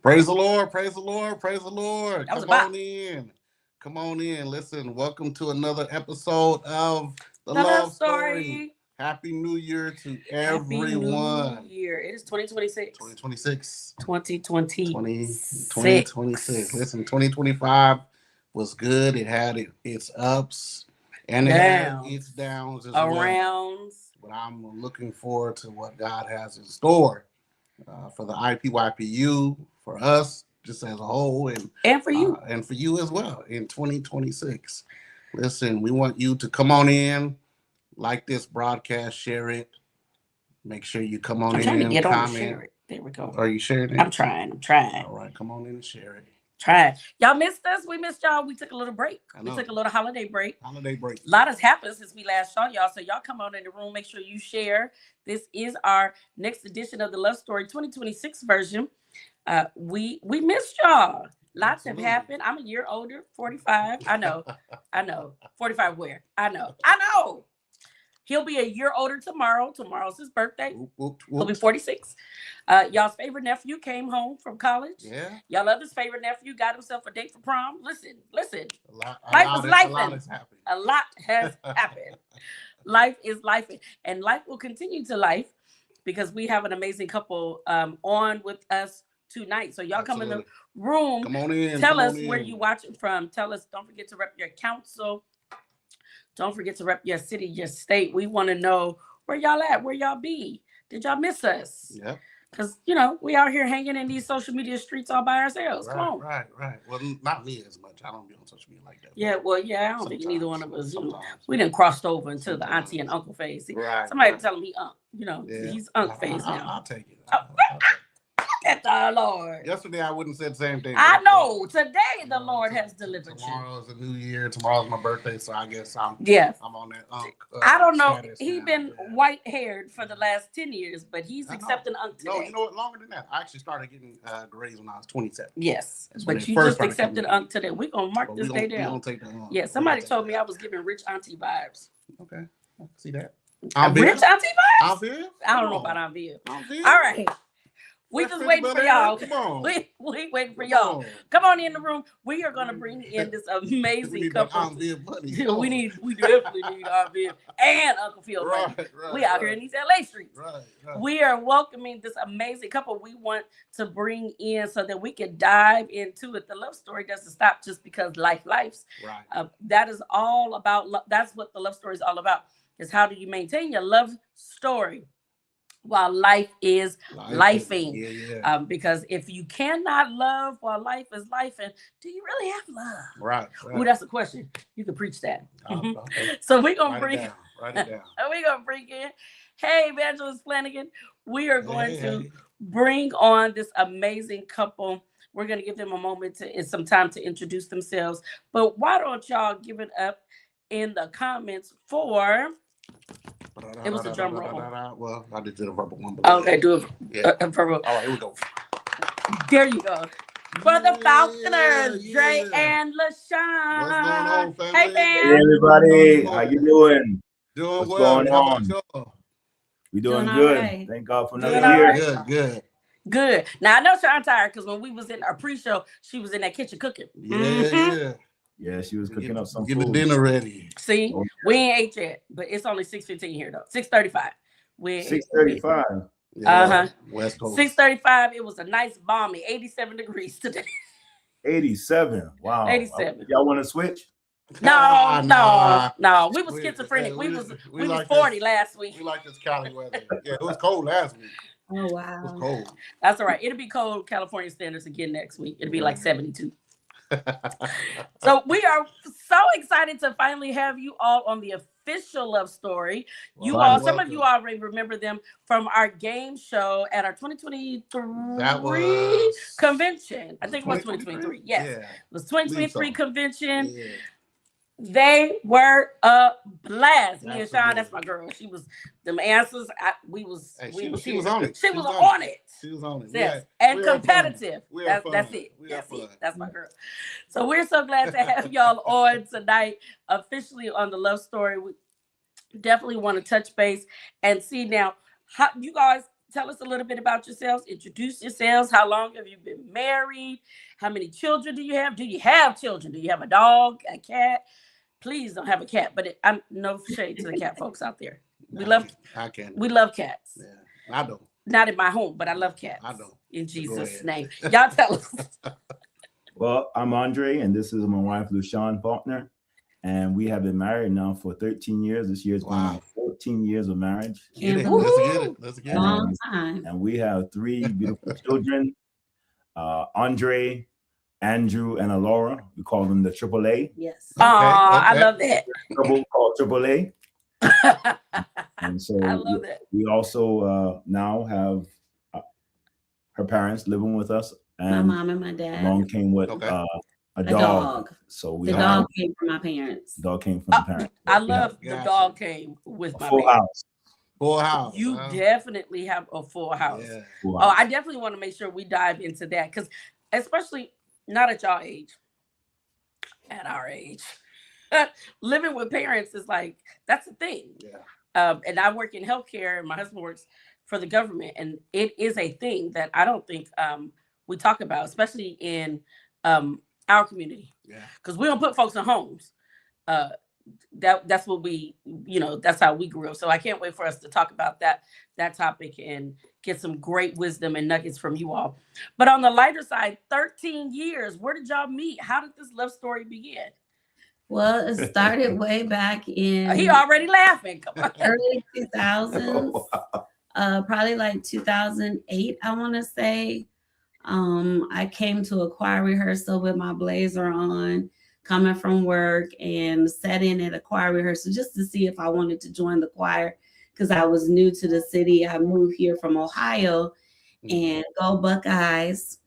Praise the Lord, praise the Lord, praise the Lord. That was Come on in. Come on in. Listen, welcome to another episode of The The Love Love Story. Story. Happy New Year to Happy New everyone. Year. It is 2026. 2026. 2026. Listen, 2025 was good. It had its ups and it had Downs. its downs as well. Arounds. But I'm looking forward to what God has in store for the IPYPU, for us, just as a whole, And for you. and for you as well in 2026. Listen, we want you to come on in, like this broadcast, share it. Make sure you come on I'm in trying to and get on to comment. share it. There we go. Are you sharing it? I'm trying. All right, come on in and share it. Try. Y'all missed us. We missed y'all. We took a little break. We took a little holiday break. A lot has happened since we last saw y'all. So y'all come on in the room. Make sure you share. This is our next edition of the Love Story 2026 version. We missed y'all. Lots have happened. I'm a year older, 45. I know. 45 where? I know. He'll be a year older tomorrow. Tomorrow's his birthday. He'll be 46. Y'all's favorite nephew came home from college. Yeah. Y'all other's favorite nephew got himself a date for prom. Listen. A lot has happened. A lot has happened. Life is life, and life will continue to life because we have an amazing couple on with us tonight. So y'all come in the room. Come on in. Tell us where you watching from. Tell us. Don't forget to rep your council. Don't forget to rep your city, your state. We want to know where y'all at, where y'all be. Did y'all miss us? Yeah. Because, we out here hanging in these social media streets all by ourselves. Come on. Right. Well, not me as much. I don't be on social media like that. Yeah, I don't think neither one of us. We didn't cross over into the auntie and uncle phase. Somebody tell him he he's uncle phase now. I'll take it. Look at the Lord. Yesterday I wouldn't say the same thing. I know. Today the Lord has delivered you. Tomorrow's a new year. Tomorrow's my birthday, so I guess I'm on that unk. I don't know. He's been white haired for the last 10 years, but he's accepting unk today. No, you know what? Longer than that. I actually started getting grays when I was 27. Yes, but you just accepted unk today. We're gonna mark this day down. We take the unk. Yeah, somebody told me I was giving rich auntie vibes. Okay, I can see that. Rich auntie vibes? Aunt Viv? I don't know about Aunt Viv. All right. We just waiting for y'all. Come on. We waiting for y'all. Come on in the room. We are gonna bring in this amazing couple. We definitely need Aunt Viv and Uncle Phil. Right, we out here in these LA streets. Right. We are welcoming this amazing couple we want to bring in so that we can dive into it. The love story doesn't stop just because lives. Right. That is all about love. That's what the love story is all about. Is how do you maintain your love story while life is lifing. Yeah. Because if you cannot love while life is lifing, do you really have love? Right. Ooh, that's a question. You can preach that. Okay. So we're going to bring it down. We're going to bring in, hey, Evangelist Flanagan, we are going to bring on this amazing couple. We're going to give them a moment and some time to introduce themselves. But why don't y'all give it up in the comments for... It was a drum roll. Well, I did the verbal one. Okay, do a verbal. All right, here we go. There you go. For the Falconers, Dre and LaShawn. What's going on, family? Hey, fam. Hey, everybody. How you doing? Doing What's well. going on? We doing good. Right. Thank God for another year. Right. Good. Now, I know Sean tired because when we was in our pre-show, she was in that kitchen cooking. Yeah, she was cooking up some food. Getting dinner ready. See, we ain't ate yet, but it's only 6:15 here though. 6:35. 6:35. West Coast. 6:35. It was a nice balmy 87 degrees today. 87. Wow. 87. Y'all want to switch? No. We was schizophrenic. We was 40 last week. We like this Cali weather. Yeah, it was cold last week. Oh wow. It was cold. That's all right. It'll be cold California standards again next week. It'll be like 72. So we are so excited to finally have you all on the official love story. Some of you already remember them from our game show at our 2023 convention. I think it was 2023. Yes, it was 2023 convention. Yeah. They were a blast. Me and Sean, that's my girl. She was them answers. She was on it. She was on it. She was on it. Yes, and competitive. That's it. That's my girl. So we're so glad to have y'all on tonight, officially on the Love Story. We definitely want to touch base and see now how you guys tell us a little bit about yourselves. Introduce yourselves. How long have you been married? How many children do you have? Do you have children? Do you have a dog, a cat? Please don't have a cat, but I'm no shade to the cat folks out there. We love cats. Yeah, I don't. Not in my home, but I love cats. I don't. In Jesus' name. Y'all tell us. Well, I'm Andre, and this is my wife, Lushawn Faulkner. And we have been married now for 13 years. This year's going on 14 years of marriage. Let's get it. Let's get it. Long time. And we have 3 beautiful children, Andre, Andrew, and Alora. We call them the AAA. Yes. Okay, I love that. Trouble called AAA. And so I love that. We also now have her parents living with us. And my mom and my dad. Along came with a dog. So the dog came from my parents. Dog came from the parents. I love the dog came with my full parents. Full house. You definitely have a full house. Yeah. Full house. Oh, I definitely want to make sure we dive into that because, especially not at y'all age, at our age, living with parents is like that's a thing. Yeah. And I work in healthcare, and my husband works for the government, and it is a thing that I don't think we talk about, especially in our community. Yeah. Because we don't put folks in homes. That's what we, that's how we grew up. So I can't wait for us to talk about that topic and get some great wisdom and nuggets from you all. But on the lighter side, 13 years, where did y'all meet? How did this love story begin? Well, it started way back in He already laughing. Come on. early 2000s, probably like 2008, I want to say. I came to a choir rehearsal with my blazer on, coming from work, and sat in at a choir rehearsal just to see if I wanted to join the choir because I was new to the city. I moved here from Ohio, and go Buckeyes.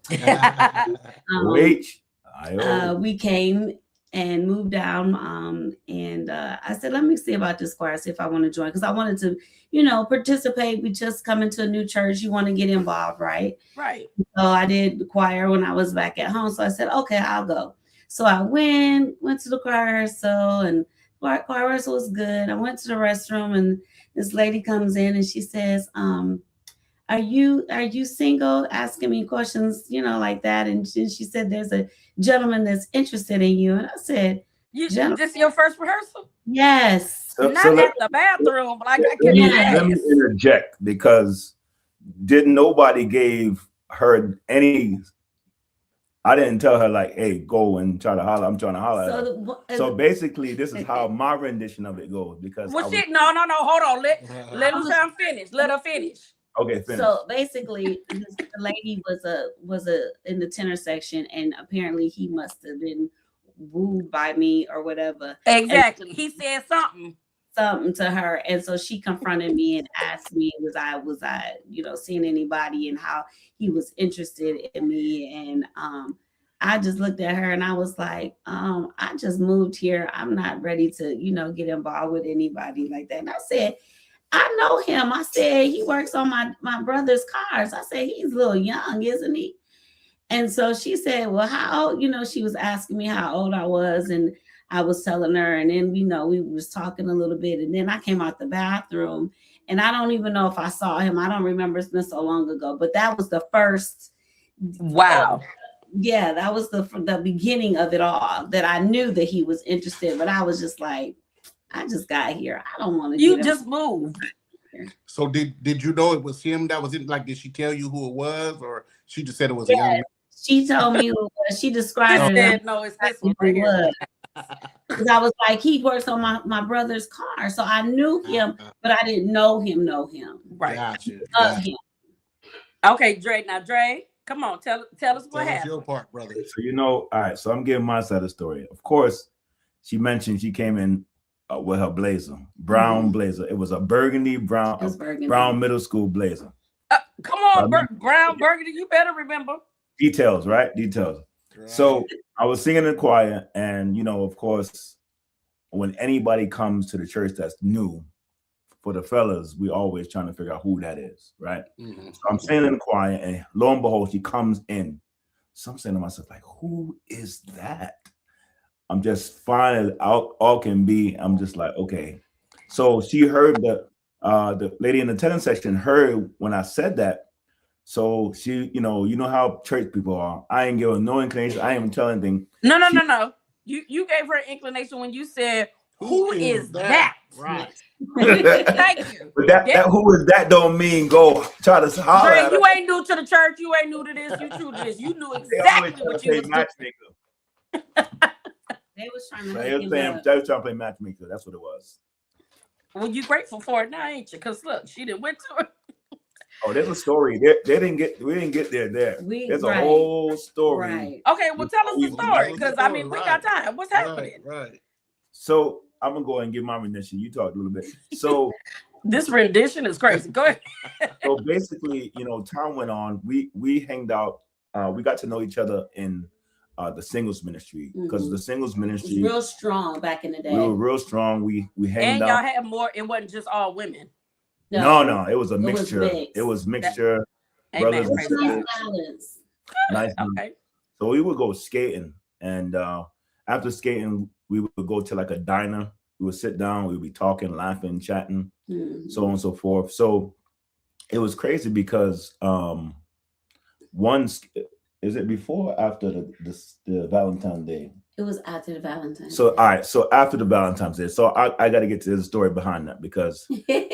We came and moved down, and I said, let me see about this choir, see if I want to join, because I wanted to, participate. We just come into a new church, you want to get involved, right? Right. So I did the choir when I was back at home. So I said, okay, I'll go. So I went to the choir rehearsal, and choir rehearsal was good. I went to the restroom, and this lady comes in and she says, are you single? Asking me questions, like that. And she said, there's a gentleman that's interested in you. And I said, this your first rehearsal? Yes. Not at the bathroom, but I can let me interject, because nobody gave her any. I didn't tell her like, hey, go and try to holler. I'm trying to holler at her. So basically, this is how my rendition of it goes. Because no, hold on. Let her finish. Let her finish. Okay, finish. So basically, the lady was in the tenor section, and apparently he must have been wooed by me or whatever. Exactly. And he said something to her, and so she confronted me and asked me, was I seeing anybody, and how he was interested in me. And I just looked at her and I was like, I just moved here. I'm not ready to get involved with anybody like that. And I said, I know him. I said, he works on my brother's cars. I said, he's a little young, isn't he? And so she said, well, how old? She was asking me how old I was, and I was telling her, and then, we was talking a little bit, and then I came out the bathroom, and I don't even know if I saw him. I don't remember. It's been so long ago, but that was the first. Wow. Yeah, that was the beginning of it all, that I knew that he was interested, but I was just like, I just got here. I don't want to. You just moved. So did you know it was him that was in? Like, did she tell you who it was, or she just said it was a young man? She told me who it was. She described it. No, it's this one right here. Because I was like, he works on my brother's car, so I knew him, but I didn't know him. Right. Gotcha. Him. Okay, Dre. Now, Dre, come on, tell us what happened. Your part, brother. So all right. So I'm giving my side of the story. Of course, she mentioned she came in with her blazer, brown blazer. It was a burgundy brown middle school blazer. Come on, brown burgundy. You better remember details, right? Details. Right. So I was singing in the choir, and of course, when anybody comes to the church that's new, for the fellas, we always trying to figure out who that is, right? Mm-hmm. So I'm singing in the choir, and lo and behold, she comes in. So I'm saying to myself, like, who is that? I'm just finding out all can be. I'm just like, okay. So she heard the lady in the tenant section heard when I said that. So she, you know how church people are. I ain't giving no inclination. I ain't even telling anything. No. You gave her an inclination when you said, "Who is that?" Right. Thank you. But that who is that don't mean go try to holler Dre, at you her. ain't new to the church. You ain't new to this. You true to this. You knew exactly what you was doing. They was trying to They was trying to play matchmaker. That's what it was. Well, you grateful for it now, ain't you? Because look, she didn't went to her. Oh, there's a story. We didn't get there. There's a whole story. Right. Okay, well, tell us the story. Because I mean, we got time. What's happening? Right. So I'm gonna go ahead and give my rendition. You talk a little bit. So this rendition is crazy. Go ahead. So basically, time went on. We hanged out. We got to know each other in the singles ministry, because the singles ministry was real strong back in the day. We were real strong. We hanged out. And y'all had more. It wasn't just all women. No, it was a mixture. It was mixture. Brothers and sisters. Nice. Okay. So we would go skating, and after skating, we would go to like a diner. We would sit down. We would be talking, laughing, chatting, so on and so forth. So it was crazy because is it before or after the Valentine's Day? It was after the Valentine's. So all right, so after the Valentine's Day. So I got to get to the story behind that, because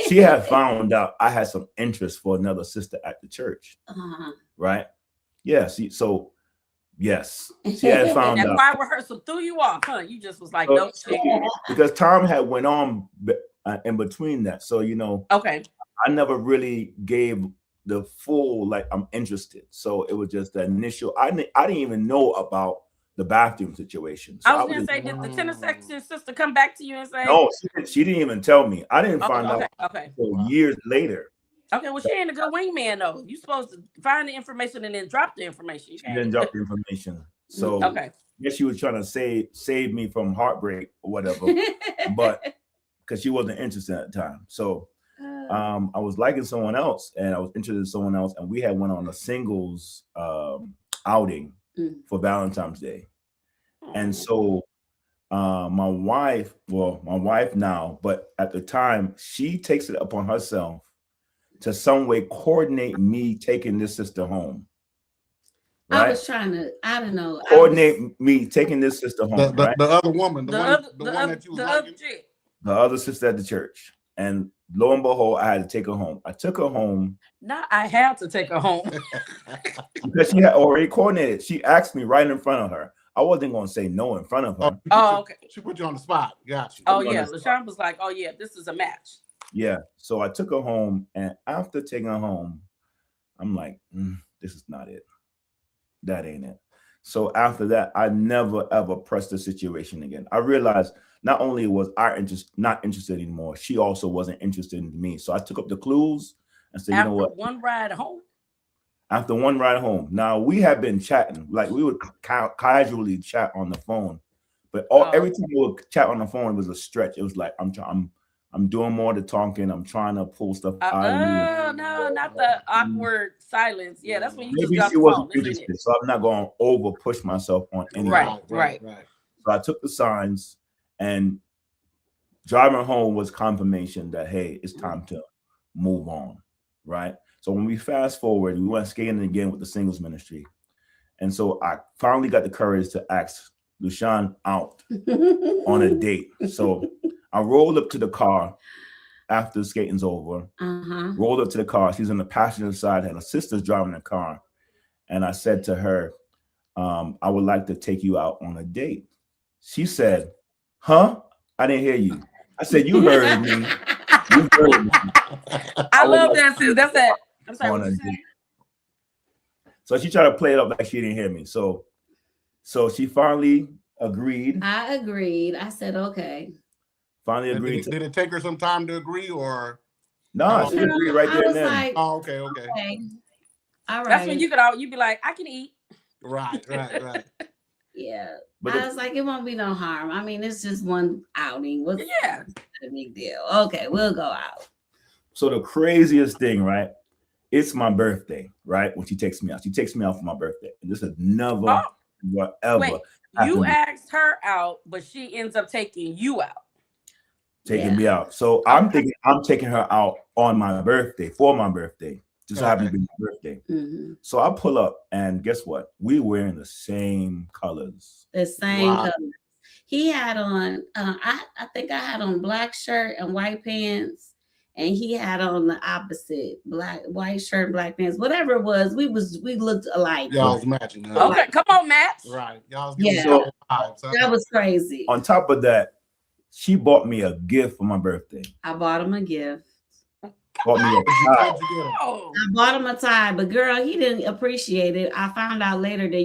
she had found out I had some interest for another sister at the church. Right? Yeah. Yes, she had found out. And choir rehearsal threw you off, huh? You just was like, nope. Because time had went on in between that. So okay, I never really gave the full I'm interested. So it was just the initial. I didn't even know about the bathroom situation. So I was gonna say, did the tenor section sister come back to you and say? No, she didn't even tell me. I didn't find out until years later. Okay, well, she ain't a good wingman though. You supposed to find the information and then drop the information. She didn't drop the information. So I guess she was trying to save me from heartbreak or whatever, but because she wasn't interested at the time. So I was liking someone else, and I was interested in someone else, and we had went on a singles outing for Valentine's Day. And so my wife now, but at the time, she takes it upon herself to some way coordinate me taking this sister home. Right? I was trying to, I don't know. Coordinate me taking this sister home. The other woman, the one that you was liking? The other sister at the church. And lo and behold, I had to take her home. I took her home. No, I had to take her home. Because she had already coordinated. She asked me right in front of her. I wasn't going to say no in front of her. Oh, okay. She put you on the spot. Got you. Oh, yeah. LaShawn was like, oh, yeah, this is a match. Yeah. So I took her home. And after taking her home, I'm like, this is not it. That ain't it. So after that, I never, ever pressed the situation again. I realized not only was I not interested anymore, she also wasn't interested in me. So I took up the clues and said, you know what? One ride home. After one ride home. Now, we have been chatting. Like, we would casually chat on the phone. But every time we would chat on the phone, it was a stretch. It was like, I'm doing more to talking. I'm trying to pull stuff out of me. No, not the awkward silence. Yeah, that's when you maybe just she wasn't interested. So I'm not going to over push myself on anyone. Right. So I took the signs, and driving home was confirmation that, hey, it's time to move on. Right. So when we fast forward, we went skating again with the singles ministry. And so I finally got the courage to ask LaShawn out on a date. So I rolled up to the car after skating's over. Rolled up to the car. She's on the passenger side, and her sister's driving the car. And I said to her, I would like to take you out on a date. She said, huh? I didn't hear you. I said, you heard me. You heard me. I love that, sis. That's it. I'm sorry, what you said? So she tried to play it up like she didn't hear me. So she finally agreed. I agreed. I said, okay. Finally agreed. Did it take her some time to agree, or? No, she agreed right there and then. Like, oh, okay. All right. That's when you be like, I can eat. Right. Yeah. But I was like, it won't be no harm. I mean, it's just one outing. What's a big deal? Okay, we'll go out. So the craziest thing, right? It's my birthday, right? When she takes me out. She takes me out for my birthday. And this has never, whatever. Wait, you asked her out, but she ends up taking you out. taking me out. So I'm thinking I'm taking her out on my birthday, for my birthday. Just happened to be my birthday. Mm-hmm. So I pull up, and guess what? We wearing the same colors. The same colors. He had on, I think I had on black shirt and white pants, and he had on the opposite, white shirt, black pants, whatever it was. We looked alike. Y'all was matching. Huh? Okay, come on, match. Right. Y'all was yeah. so vibes, huh? That was crazy. On top of that, she bought me a gift for my birthday. I bought him a gift. Bought me a tie. Oh. I bought him a tie, but girl, he didn't appreciate it. I found out later that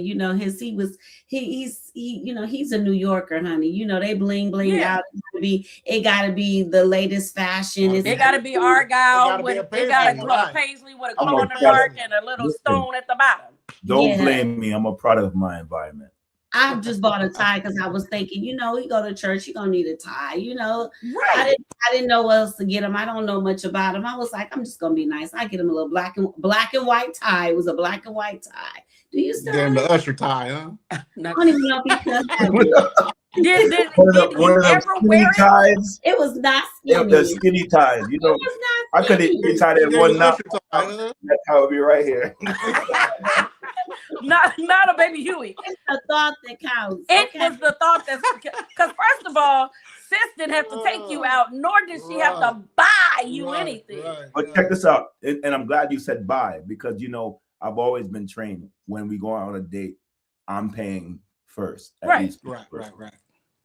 he's a New Yorker, honey. You know, they bling out. It gotta be the latest fashion. It gotta be Argyle. It gotta be paisley with a glow in the dark and a little stone at the bottom. Don't blame me. I'm a product of my environment. I just bought a tie because I was thinking, you know, he go to church, he gonna need a tie, you know. Right. I didn't know what else to get him. I don't know much about him. I was like, I'm just gonna be nice. I get him a little black and white tie. It was a black and white tie. Do you still have the Usher tie, huh? I don't even know if he could. Did he ever wear it? Ties? It was not skinny. Yeah, the skinny ties. You know, I could have tied it one knot. That's how it be right here. Not a baby Huey. It's the thought that counts. It was the thought that's because first of all, sis didn't have to take you out, nor did she have to buy you anything. But check this out, and I'm glad you said buy, because you know I've always been trained when we go out on a date, I'm paying first. Right.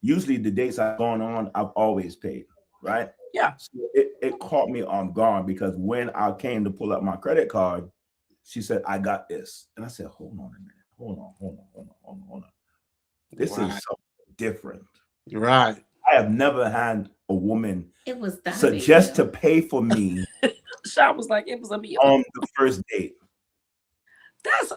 Usually the dates I've gone on, I've always paid. Right. Yeah. So it caught me on guard because when I came to pull up my credit card, she said, I got this. And I said, hold on a minute. Hold on. This is something different. Right. I have never had a woman suggest to pay for me. Sean was like, it was a meal. On the first date. That's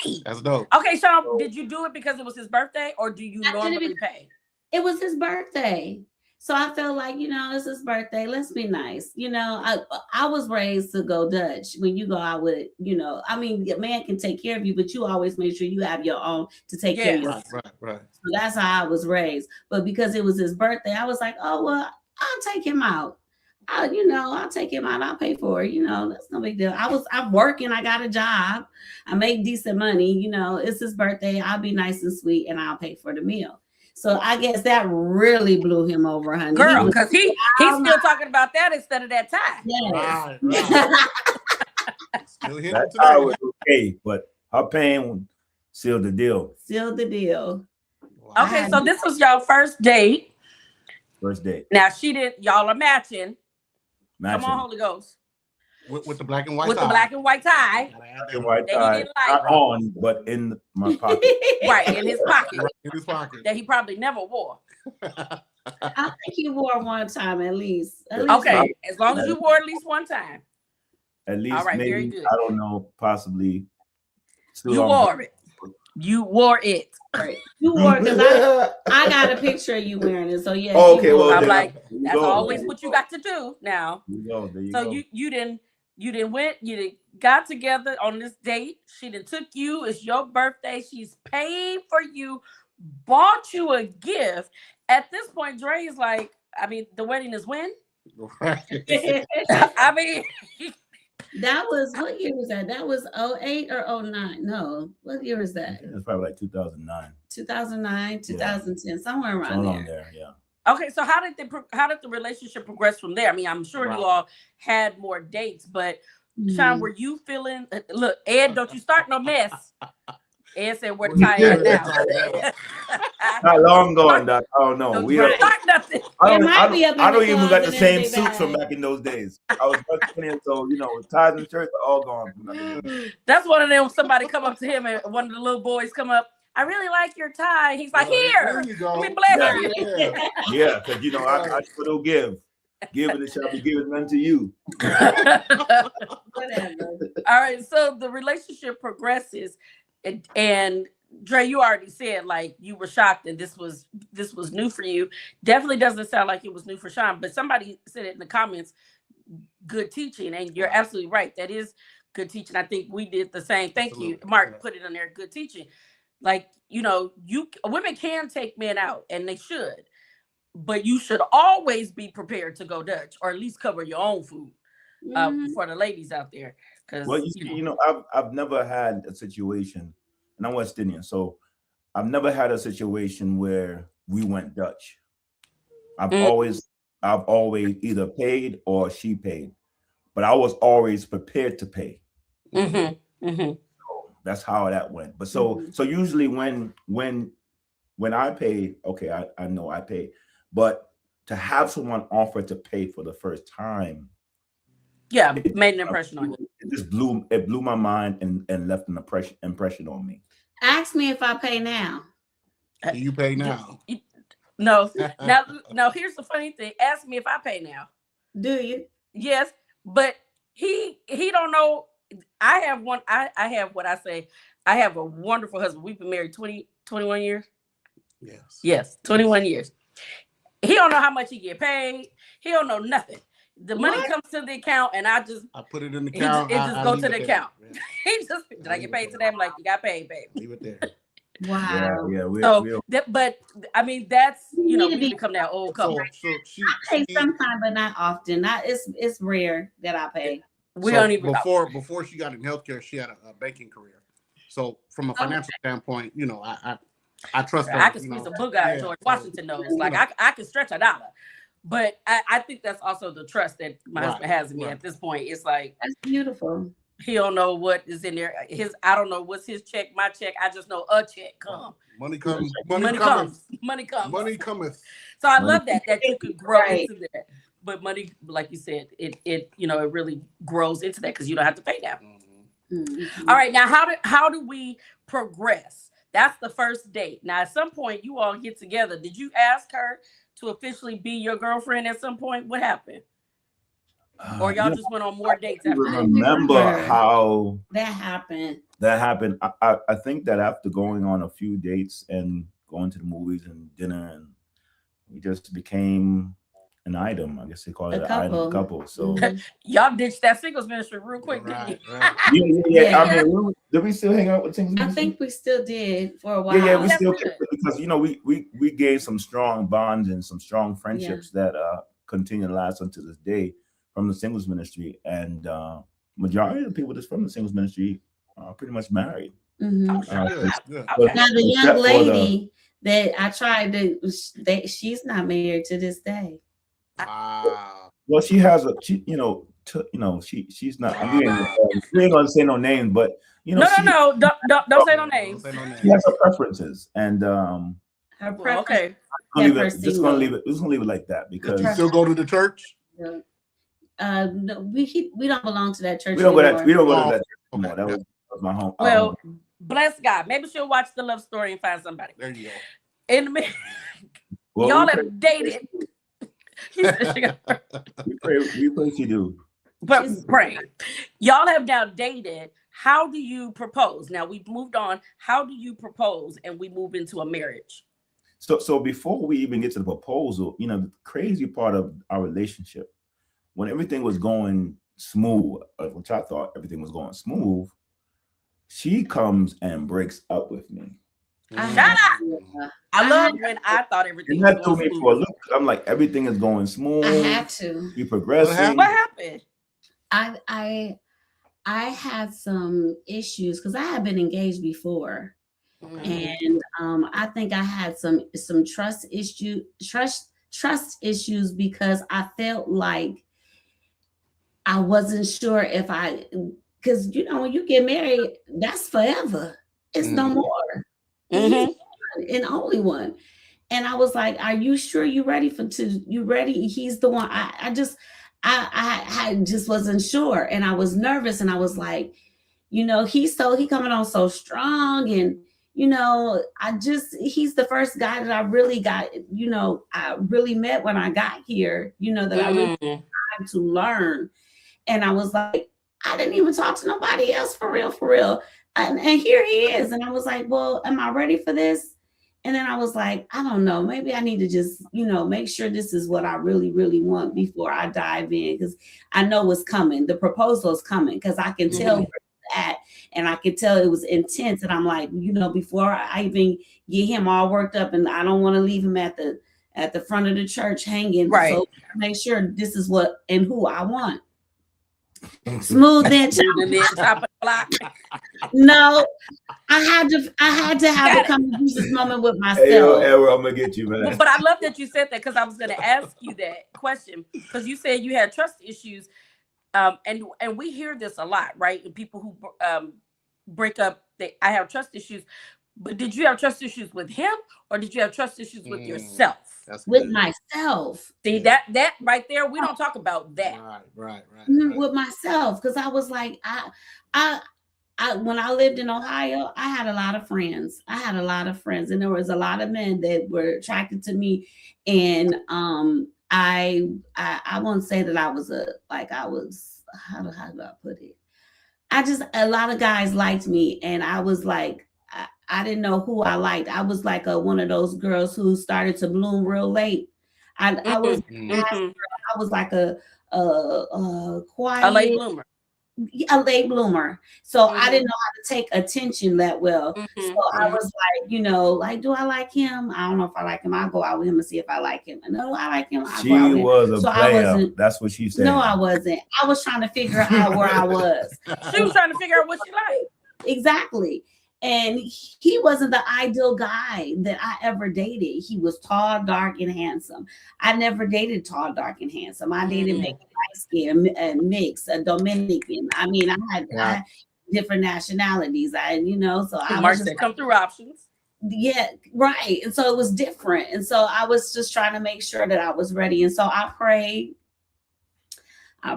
sweet. That's dope. Okay, Sean, did you do it because it was his birthday, or do you normally pay? It was his birthday. So I felt like, you know, it's his birthday. Let's be nice. You know, I was raised to go Dutch. When you go out with, you know, I mean, a man can take care of you, but you always make sure you have your own to take care of yourself. Right. So that's how I was raised. But because it was his birthday, I was like, oh, well, I'll take him out. I'll take him out. I'll pay for it. You know, that's no big deal. I'm working. I got a job. I make decent money. You know, it's his birthday. I'll be nice and sweet and I'll pay for the meal. So I guess that really blew him over, honey. Girl, because he's still talking about that instead of that tie. Yes. Right. That tie was okay, but her paying sealed the deal. Wow. Okay, so this was y'all first date. Now y'all are matching. Come on, Holy Ghost. With the black and white tie. With the black and white tie. Black and white tie. Not on, but in my pocket. Right, in his pocket. In his pocket. That he probably never wore. I think you wore one time at least. Okay, as long as you wore at least one time. At least, all right, maybe, very good. I don't know, possibly. You wore it. You wore it. Right. You wore it because I got a picture of you wearing it. So yeah. Oh, okay, well, I'm like, that's always what you got to do now. There you so go. you didn't got together on this date. She done took you. It's your birthday. She's paid for you, bought you a gift. At this point, Dre is like, I mean, the wedding is when? I mean, that was, what year was that? That was 08 or 09? No, what year was that? It was probably like 2009. 2009, 2010, somewhere around there. Yeah. Okay, so how did the relationship progress from there? I mean, I'm sure you all had more dates, but Sean, were you feeling? Look, Ed, don't you start no mess. Ed said we're tired now. Not long gone, Doc. I don't know. We don't start nothing. I don't even got the same suits from back in those days. I was working, so you know, ties and shirts are all gone. That's one of them. Somebody come up to him, and one of the little boys come up. I really like your tie. He's like, here, let me bless you. Yeah, because you know, I still give. Give it, it shall be given unto you. Whatever. All right, so the relationship progresses, and Dre, you already said like you were shocked and this was new for you. Definitely doesn't sound like it was new for Sean, but somebody said it in the comments. Good teaching, and you're absolutely right. That is good teaching. I think we did the same. Thank you, Mark. Put it in there. Good teaching. Like, you know, women can take men out, and they should. but you should always be prepared to go Dutch, or at least cover your own food for the ladies out there. Because well, I've never had a situation, and I'm West Indian, so I've never had a situation where we went Dutch. I've always either paid or she paid, but I was always prepared to pay. So that's how that went. But so usually when I pay, okay, I know I pay, but to have someone offer to pay for the first time, made an impression on you. It just blew my mind and left an impression on me. Ask me if I pay now. Do you pay now? No. Now here's the funny thing. Ask me if I pay now. Do you? Yes, but he don't know. I have one. I have what I say. I have a wonderful husband. We've been married 21 years. Yes, 21 years. He don't know how much he get paid. He don't know nothing. The money comes to the account, and I put it in the account. It just go to the account. He just, did I get paid today? I'm like, you got paid, baby. Leave it there. Wow. Yeah. But I mean, that's we become that old couple. I pay sometimes, but not often. It's rare that I pay. We don't even before she got in healthcare, she had a banking career. So from a financial standpoint, I trust her. I can squeeze a book out of George Washington knows. Like I can stretch a dollar. But I think that's also the trust that my husband has in me at this point. It's like, that's beautiful. He don't know what is in there. I don't know what's his check, my check. I just know a check come. Money comes. Money comes. Money cometh. So I love that you could grow into that. But money, like you said, it really grows into that because you don't have to pay now. All right, now how do we progress? That's the first date. Now at some point you all get together. Did you ask her to officially be your girlfriend at some point? What happened? Or y'all just went on more dates after that? Remember how that happened? I think that after going on a few dates and going to the movies and dinner, and we just became an item. I guess they call it an item couple. So y'all ditched that singles ministry real quick, didn't you? Yeah. I mean, did we still hang out with singles ministry? I think we still did for a while. Yeah, we still kept it because we gave some strong bonds and some strong friendships that continue to last unto this day from the singles ministry, and majority of the people that's from the singles ministry are pretty much married. Now the young lady that I tried to, she's not married to this day. Well, she has she's not. I mean, we ain't gonna say no names, but no, don't say no names. She has her preferences, and her preference. Okay, just gonna leave it like that because you still go to the church. No, we don't belong to that church. We don't go to that church anymore. That was my home. Well, bless God. Maybe she'll watch the love story and find somebody. There you go. In the minute, y'all have dated. We pray she do. But pray. Y'all have now dated. How do you propose? Now we've moved on. How do you propose and we move into a marriage? So before we even get to the proposal, the crazy part of our relationship, when everything was going smooth, which I thought everything was going smooth, she comes and breaks up with me. Shut up! I love when I thought everything was going smooth. For a look, I'm like, everything is going smooth. I had to. We progressing. What happened? I had some issues because I had been engaged before, and I think I had some trust issues because I felt like I wasn't sure because when you get married, that's forever. It's no more. And only one. And I was like, are you sure you ready? You ready? He's the one. I just wasn't sure. And I was nervous. And I was like, he coming on so strong. And, he's the first guy that I really got, I really met when I got here, that I really had to learn. And I was like, I didn't even talk to nobody else for real. And here he is. And I was like, well, am I ready for this? And then I was like, I don't know, maybe I need to just, make sure this is what I really, really want before I dive in. Because I know what's coming. The proposal is coming because I can tell where it's at. And I could tell it was intense. And I'm like, before I even get him all worked up, and I don't want to leave him at at the front of the church hanging. Right. So make sure this is what and who I want. Smooth then top of the block. No, I had to have a come to Jesus moment with myself. Hey, yo, Edward, I'm gonna get you, man. But I love that you said that, because I was going to ask you that question, because you said you had trust issues, and we hear this a lot, right? And people who break up, I have trust issues. But did you have trust issues with him, or did you have trust issues with yourself? With myself. See, that right there, we don't talk about that. Right. With myself, because I was like, I when I lived in Ohio, I had a lot of friends. And there was a lot of men that were attracted to me. And I won't say that I was how do I put it? A lot of guys liked me, and I was like, I didn't know who I liked. I was like one of those girls who started to bloom real late. I was like a quiet, a late bloomer. A late bloomer. So I didn't know how to take attention that well. So I was like, do I like him? I don't know if I like him. I'll go out with him and see if I like him. And no, I like him. She was a player. That's what she said. No, I wasn't. I was trying to figure out where I was. She was trying to figure out what she liked. Exactly. And he wasn't the ideal guy that I ever dated. He was tall, dark, and handsome. I never dated tall, dark, and handsome. I dated light skin, mixed, a Dominican. I mean, I had different nationalities. So I was just come through options. Yeah, right. And so it was different. And so I was just trying to make sure that I was ready. And so I prayed. I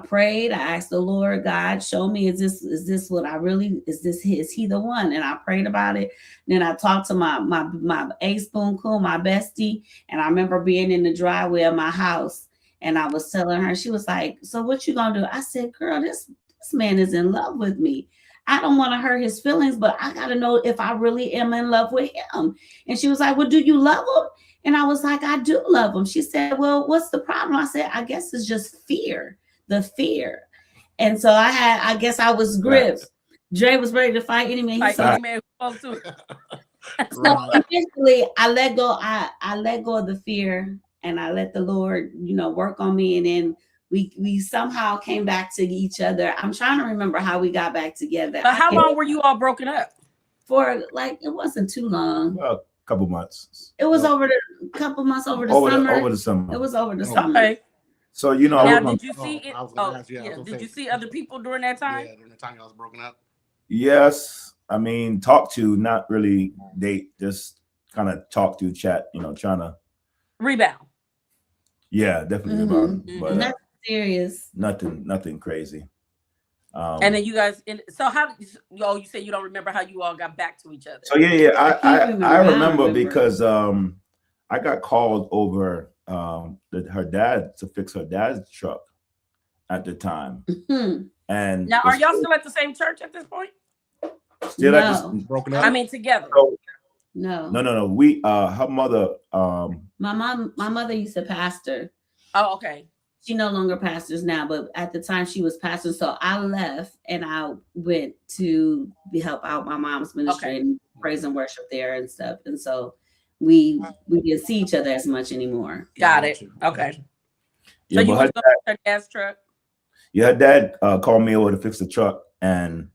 asked the Lord, God, show me, is this what I really, is he the one? And I prayed about it. Then I talked to my A-spoon cool, my bestie. And I remember being in the driveway of my house, and I was telling her, she was like, so what you gonna do? I said, girl, this man is in love with me. I don't want to hurt his feelings, but I got to know if I really am in love with him. And she was like, well, do you love him? And I was like, I do love him. She said, well, what's the problem? I said, I guess it's just fear. The fear. And so I guess I was gripped. Dre was ready to fight any man. So eventually I let go. I let go of the fear, and I let the Lord, work on me. And then we somehow came back to each other. I'm trying to remember how we got back together. But how long were you all broken up? For it wasn't too long. A couple months. It was over the couple months over the summer. Over the summer. It was over the summer. Okay. So now, did you see it? Did you see other people during that time? Yeah, during the time I was broken up. Yes, I mean, talk to, not really date, just kind of talk to, chat. Trying to rebound. Yeah, definitely rebound. But nothing serious. Nothing crazy. And then you guys. So how? You said you don't remember how you all got back to each other. So I remember because I got called over. Her dad to fix her dad's truck at the time. And now, are y'all still at the same church at this point? Still broken up. I mean, together. No. We her mother. My mother used to pastor. Oh, okay. She no longer pastors now, but at the time she was pastor. So I left and I went to help out my mom's ministry and praise and worship there and stuff. And so we didn't see each other as much anymore. Got it. Okay. Yeah, so you was going to her dad's truck? Yeah, her dad called me over to fix the truck, and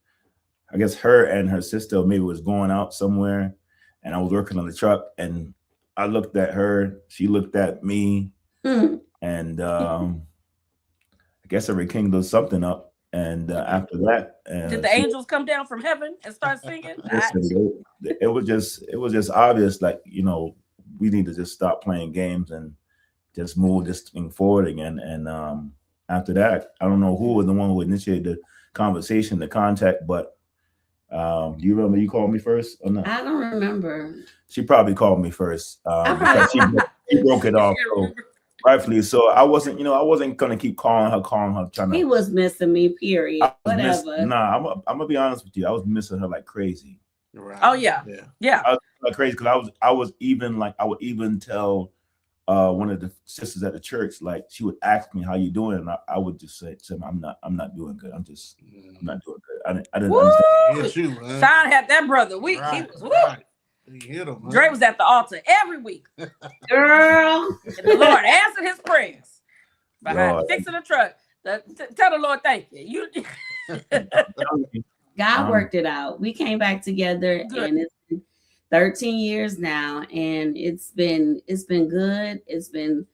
I guess her and her sister maybe was going out somewhere, and I was working on the truck, and I looked at her, she looked at me, and I guess I rekindled something up. And after that, did the angels come down from heaven and start singing? It was just obvious, like, we need to just stop playing games and just move this thing forward again. And after that, I don't know who was the one who initiated the conversation, the contact, but do you remember you called me first or not? I don't remember. She probably called me first because she broke it off. So. Rightfully so. I wasn't gonna keep calling her, trying to. He was missing me, period. Whatever. I'm gonna be honest with you. I was missing her like crazy. Right. Oh yeah. I was like crazy because I would even tell one of the sisters at the church, like, she would ask me how you doing, and I would just say, I'm not doing good. I'm not doing good. I didn't understand. Sean had that brother. He was. Dre was at the altar every week. Girl. And the Lord answered his prayers behind fixing the truck. Tell the Lord thank you. God worked it out. We came back together and it's been 13 years now, and it's been good. It's been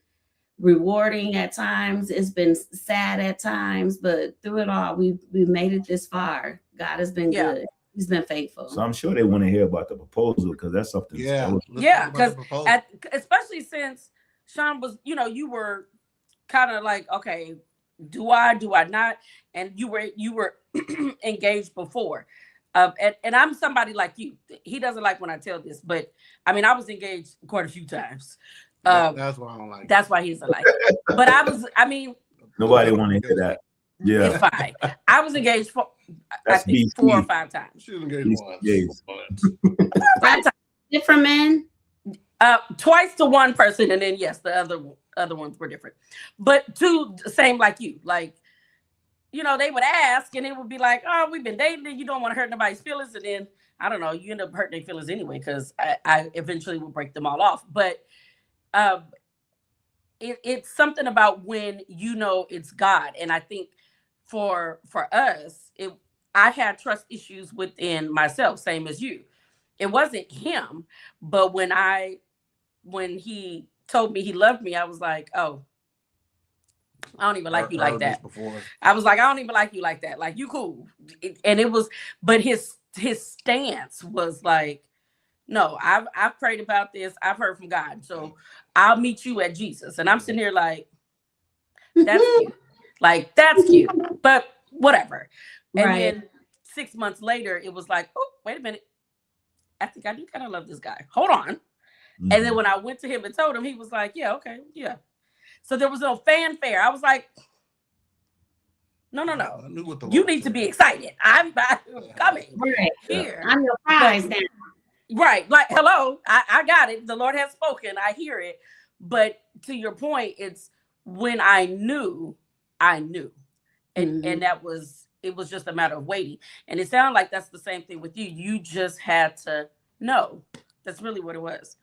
rewarding at times. It's been sad at times, but through it all, we made it this far. God has been good. He's been faithful. So I'm sure they want to hear about the proposal because that's something. Yeah, because especially since Sean was, you were kind of like, okay, do I not? And you were engaged before. And I'm somebody like you. He doesn't like when I tell this, but I mean, I was engaged quite a few times. That's why I don't like. That's why he doesn't like it. But nobody want to hear that. Yeah, it's fine. I was engaged for I think 4 or 5 times. She was engaged once. 5 times. Different men. Twice to one person, and then yes, the other ones were different, but 2 same like you. Like, they would ask, and it would be like, "Oh, we've been dating, and you don't want to hurt nobody's feelings," and then I don't know, you end up hurting their feelings anyway because I eventually will break them all off. But it's something about when it's God, and I think for us, I had trust issues within myself, same as you. It wasn't him, but when he told me he loved me, I was like, oh, I don't even like you like that. I was like, I don't even like you like that. Like, you cool. And it was, but his stance was like, no, I've prayed about this. I've heard from God. So I'll meet you at Jesus. And I'm sitting here like, that's cute. Like, that's cute. But whatever. And then 6 months later, it was like, oh, wait a minute. I think I do kind of love this guy. Hold on. Mm-hmm. And then when I went to him and told him, he was like, yeah, okay, yeah. So there was no fanfare. I was like, no. I knew what you need to be excited. I'm coming here. I'm your prize now. Right. Like, hello, I got it. The Lord has spoken. I hear it. But to your point, it's when I knew. And and that was, it was just a matter of waiting. And it sounded like that's the same thing with you. You just had to know. That's really what it was.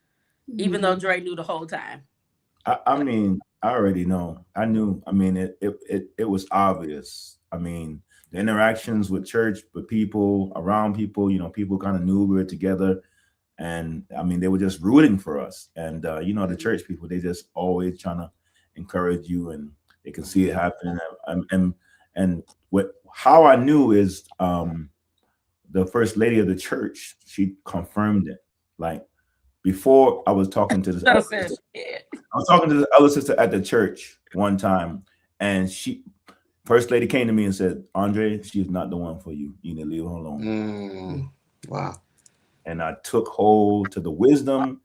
Even though Dre knew the whole time. I mean, I already know. I knew. I mean, it was obvious. I mean, the interactions with church, with people, around people, people kind of knew we were together. And I mean, they were just rooting for us. And, the church people, they just always trying to encourage you, and they can see it happening. And how I knew is the first lady of the church, she confirmed it. Like, before I was talking to this, I was talking to the other sister at the church one time, and first lady came to me and said, Andre, she's not the one for you. You need to leave her alone. Wow. And I took hold to the wisdom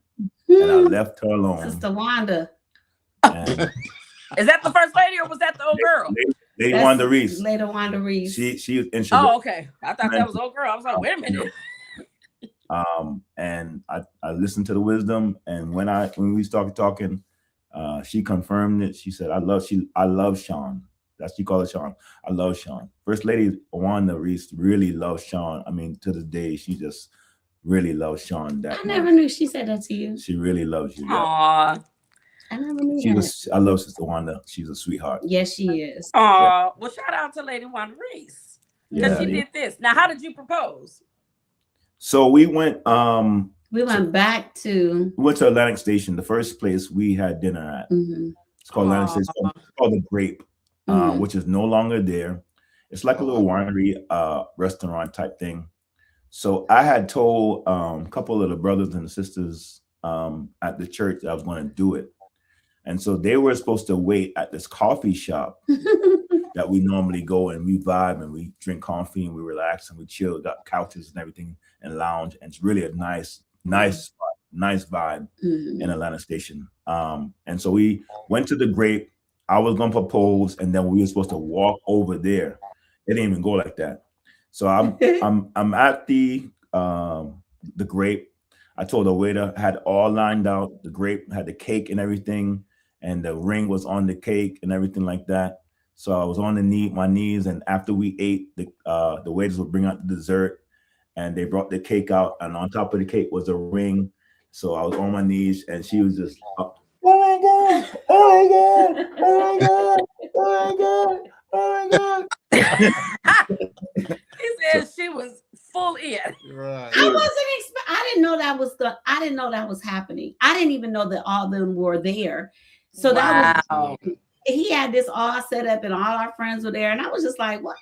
and I left her alone. Sister Wanda. Is that the first lady or was that the old girl? Lady Wanda Reese. Lady Wanda Reese. She was in. Oh, okay. I thought that was old girl. I was like, wait a minute. And I listened to the wisdom, and when we started talking, she confirmed it. She said, I love Sean. That's she called it Sean. I love Sean. First Lady Wanda Reese really loves Sean. I mean, to this day, she just really loves Sean. I never knew she said that to you. She really loves you. Aww. I never knew that. I love Sister Wanda. She's a sweetheart. Yes, she is. Well, shout out to Lady Wanda Reese. Because she did this. Now, how did you propose? So we went we went to Atlantic Station, the first place we had dinner at. It's called Atlantic Station. It's called the Grape, which is no longer there. It's like a little winery restaurant type thing. So I had told a couple of the brothers and the sisters at the church that I was going to do it. And so they were supposed to wait at this coffee shop that we normally go and we vibe and we drink coffee and we relax and we chill, got couches and everything and lounge. And it's really a nice spot, nice vibe in Atlanta Station. And so we went to the Grape. I was going to propose, and then we were supposed to walk over there. It didn't even go like that. So I'm at the Grape. I told the waiter, had all lined out. The Grape had the cake and everything, and the ring was on the cake and everything like that. So I was on my knees, and after we ate, the waiters would bring out the dessert, and they brought the cake out, and on top of the cake was a ring. So I was on my knees, and she was just, oh my God, oh my God, oh my God, oh my God, oh my God. He said she was full in. Right. I didn't know that was I didn't know that was happening. I didn't even know that all of them were there. So that was, he had this all set up, and all our friends were there, and I was just like, what?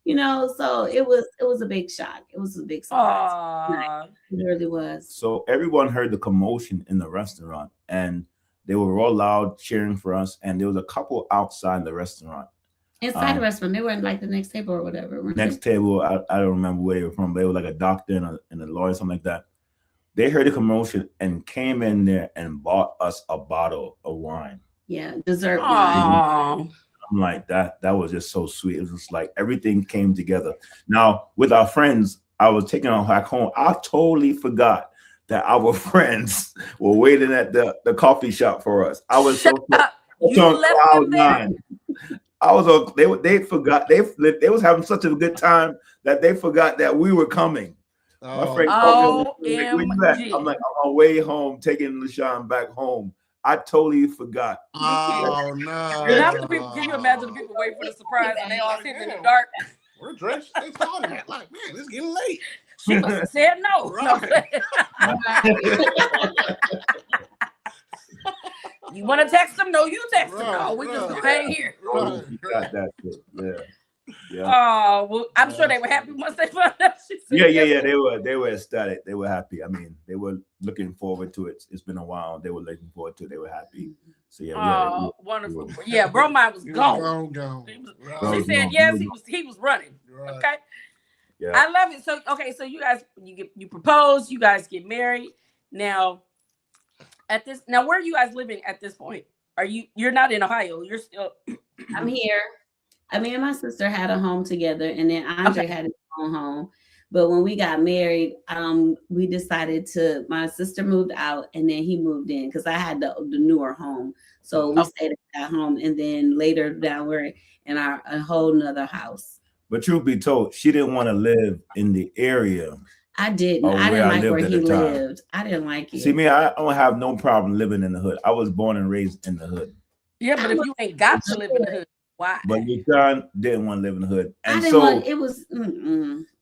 So it was a big shock. It was a big surprise. It really was. So everyone heard the commotion in the restaurant, and they were all loud cheering for us. And there was a couple outside the restaurant. Inside the restaurant, they were in like the next table or whatever. Next table, I don't remember where they were from. They were like a doctor and a lawyer, something like that. They heard the commotion and came in there and bought us a bottle of wine. Yeah, dessert wine. I'm like, that was just so sweet. It was just like everything came together. Now, with our friends, I was taking them back home. I totally forgot that our friends were waiting at the coffee shop for us. I was on cloud nine. I was on. They forgot. They was having such a good time that they forgot that we were coming. My friend called me, where you at? I'm like, I'm on my way home, taking LaShawn back home. I totally forgot. Oh no! Can you imagine the people waiting for the surprise and they all sitting in the dark? We're dressed. They calling it like, man, it's getting late. She must have said no. Right. You want to text them? No, you text them. No, we just hang here. Got that. Yeah. Yeah. Oh, well, I'm sure they were happy once they found out. Yeah. They were ecstatic. They were happy. I mean, they were looking forward to it. It's been a while. They were looking forward to it. They were happy. So yeah. Wonderful. Yeah, bro, mine was gone. She said yes. He was running. Right. Okay. Yeah. I love it. So so you guys you propose. You guys get married. Now, where are you guys living at this point? You're not in Ohio? You're still. I'm here. Me and my sister had a home together, and then Andre had his own home. But when we got married, we decided my sister moved out, and then he moved in because I had the newer home. So we stayed at that home, and then later down we're in a whole nother house. But truth be told, she didn't want to live in the area. I didn't. I didn't like where he lived. I didn't like it. See, me, I don't have no problem living in the hood. I was born and raised in the hood. Yeah, but if you ain't got to live in the hood, why? But LaShawn didn't want to live in the hood. And it was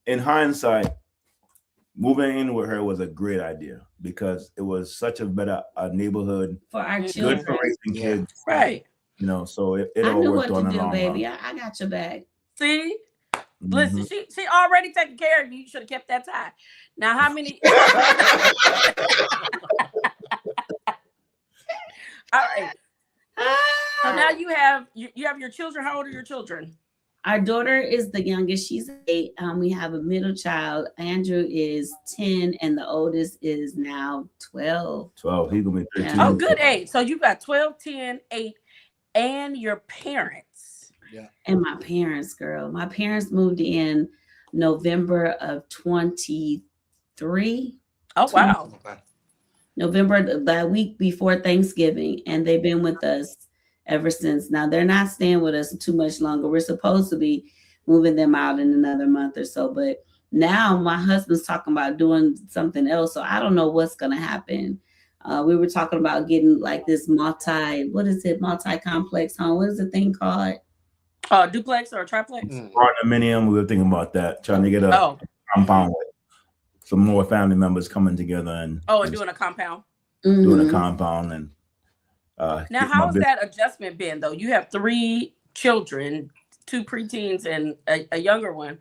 in hindsight, moving in with her was a great idea because it was such a better neighborhood for our children, good for raising kids, right? So it I all knew worked what on to the do, long baby. run. I got your back. See, listen, she already taking care of you. You should have kept that tie. Now, how many? All right. So now you have your children. How old are your children? Our daughter is the youngest. She's 8. We have a middle child. Andrew is 10, and the oldest is now 12. 12. He's gonna be 13. Oh, good age. So you got 12, 10, 8, and your parents. Yeah. And my parents, girl. My parents moved in November of 23. Oh, wow. November, that week before Thanksgiving, and they've been with us ever since. Now they're not staying with us too much longer. We're supposed to be moving them out in another month or so, but now my husband's talking about doing something else, so I don't know what's going to happen. We were talking about getting like this multi-complex home. What is the thing called? Duplex or triplex? Condominium. We were thinking about that, trying to get a compound with some more family members coming together and doing a compound. Doing a compound and. Now, how has that adjustment been, though? You have 3 children, 2 preteens and a younger one,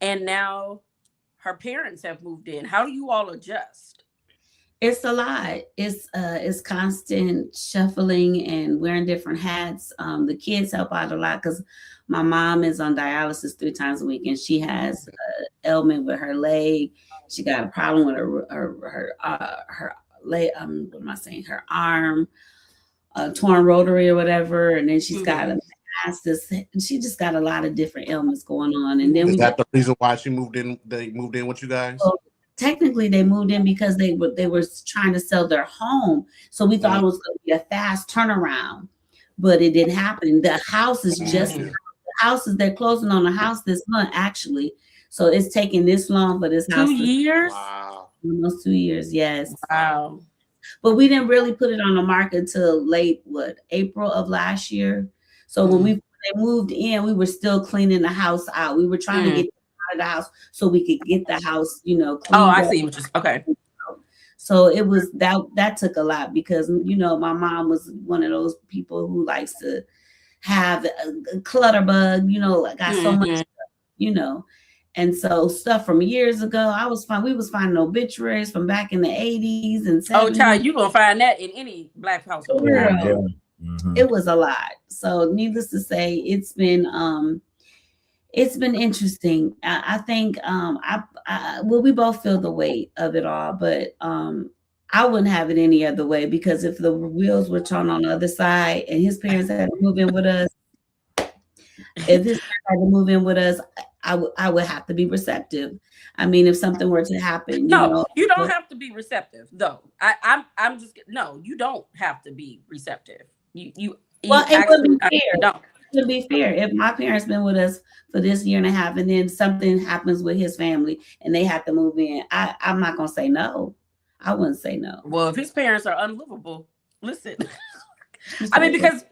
and now her parents have moved in. How do you all adjust? It's a lot. It's constant shuffling and wearing different hats. The kids help out a lot because my mom is on dialysis 3 times a week, and she has an ailment with her leg. She got a problem with her leg. What am I saying? Her arm. Torn rotary or whatever, and then she's got a mastitis. She just got a lot of different ailments going on. And then is that the reason why she moved in? They moved in with you guys. So technically, they moved in because they were trying to sell their home. So we thought it was going to be a fast turnaround, but it didn't happen. The house is they're closing on the house this month actually. So it's taken this long for this house. 2 years? Wow. Almost 2 years, yes. Wow. But we didn't really put it on the market till late, April of last year. So when they moved in, we were still cleaning the house out. We were trying to get out of the house so we could get the house, cleaned I up. see. Okay. So it was that took a lot because my mom was one of those people who likes to have a clutter bug, got so much stuff, And so stuff from years ago, we was finding obituaries from back in the 80s and 70s. Oh, child, you gonna find that in any Black household. It was a lot. So needless to say, it's been interesting. I think we both feel the weight of it all, but I wouldn't have it any other way, because if the wheels were turned on the other side and his parents had to move in with us, I would have to be receptive. I mean, if something were to happen, you don't have to be receptive, though. I'm just no, you don't have to be receptive. It wouldn't be fair. It would be fair if my parents been with us for this year and a half, and then something happens with his family and they have to move in. I'm not gonna say no. I wouldn't say no. Well, if his parents are unlivable, listen. I mean, because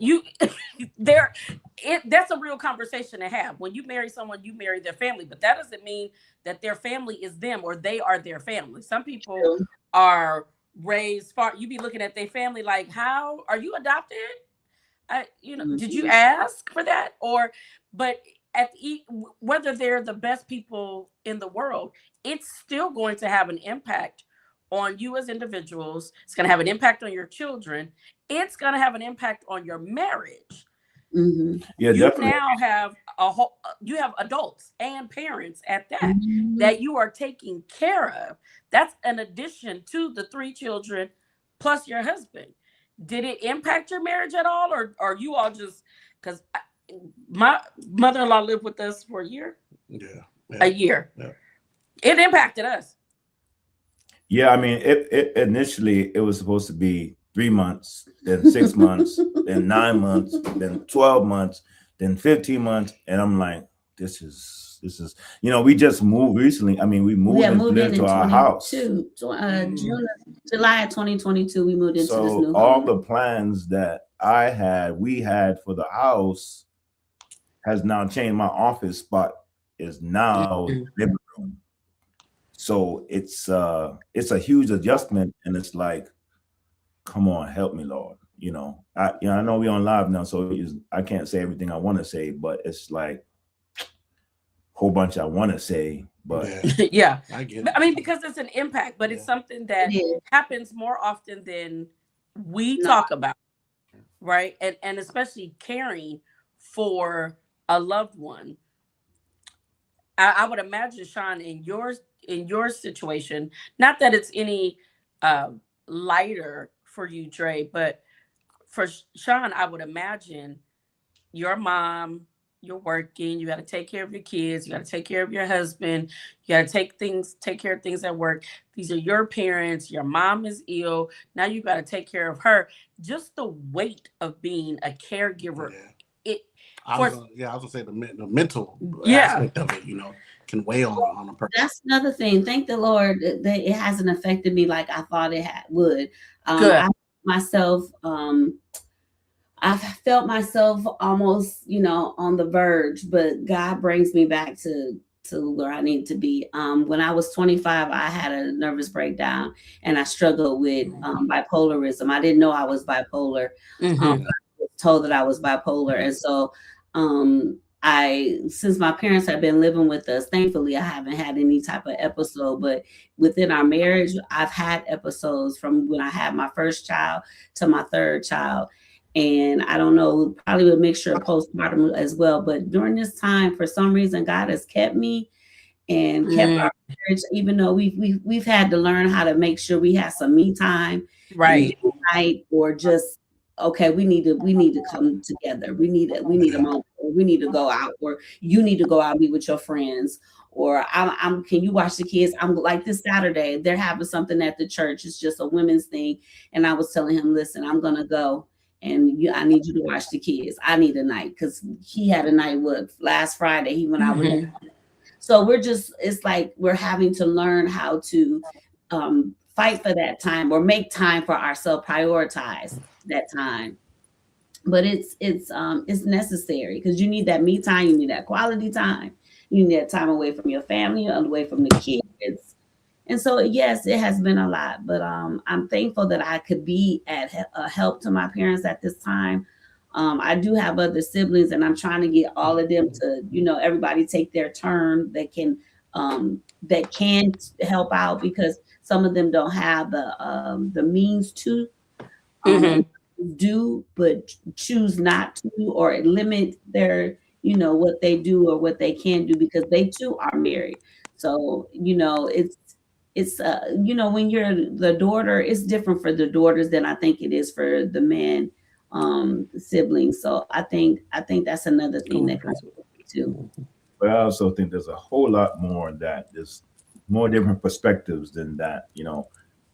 that's a real conversation to have. When you marry someone, you marry their family, but that doesn't mean that their family is them or they are their family. Some people are raised far. You be looking at their family like, how are you adopted? Did you ask for that? But whether they're the best people in the world, it's still going to have an impact on you as individuals. It's going to have an impact on your children. It's going to have an impact on your marriage. Yeah, you definitely. Now have you have adults and parents at that that you are taking care of. That's an addition to the 3 children plus your husband. Did it impact your marriage at all, or are you all just, because my mother-in-law lived with us for a year? A year. Yeah. It impacted us. Yeah, I mean, it initially it was supposed to be 3 months, then 6 months, then 9 months, then 12 months, then 15 months, and I'm like, this is we just moved recently. I mean, we moved into our house. July 2022, we moved into this new home. All the plans that we had for the house has now changed. My office spot is now living room. So it's a huge adjustment, and it's like, come on, help me, Lord. I know we're on live now, so I can't say everything I want to say, but it's like a whole bunch I want to say, but yeah, I get it. I mean, because it's an impact, but it's something that happens more often than we talk about, right? And especially caring for a loved one. I would imagine, Sean, in your situation, not that it's any lighter for you, Dre, but for Sean, I would imagine your mom, you're working, you got to take care of your kids, you got to take care of your husband, you got to take care of things at work. These are your parents, your mom is ill, now you got to take care of her. Just the weight of being a caregiver. I was gonna say the mental aspect of it, can weigh on a person. That's another thing. Thank the Lord that it hasn't affected me like I thought it would. Good. I felt myself almost, on the verge, but God brings me back to where I need to be. When I was 25, I had a nervous breakdown, and I struggled with bipolarism. I didn't know I was bipolar. I was told that I was bipolar, and so since my parents have been living with us, thankfully I haven't had any type of episode, but within our marriage, I've had episodes from when I had my first child to my third child. And I don't know, probably a mixture of postpartum as well. But during this time, for some reason, God has kept me and kept our marriage, even though we've had to learn how to make sure we have some me time, right? Or just, okay, we need to come together. We need a moment. Or we need to go out, or you need to go out and be with your friends. Or can you watch the kids? I'm like, this Saturday, they're having something at the church. It's just a women's thing. And I was telling him, listen, I'm going to go. And I need you to watch the kids. I need a night, because he had a night last Friday. He went out with him. So it's like we're having to learn how to fight for that time or make time for ourselves, prioritize that time. But it's necessary because you need that me time, you need that quality time, you need that time away from your family, away from the kids. And so yes, it has been a lot, but I'm thankful that I could be at a help to my parents at this time. I do have other siblings, and I'm trying to get all of them to, everybody take their turn that can help out, because some of them don't have the means to do, but choose not to, or limit their, what they do or what they can do, because they too are married. So, it's when you're the daughter, it's different for the daughters than I think it is for the men siblings. So I think that's another thing that comes with it too. But I also think there's a whole lot more that there's more different perspectives than that.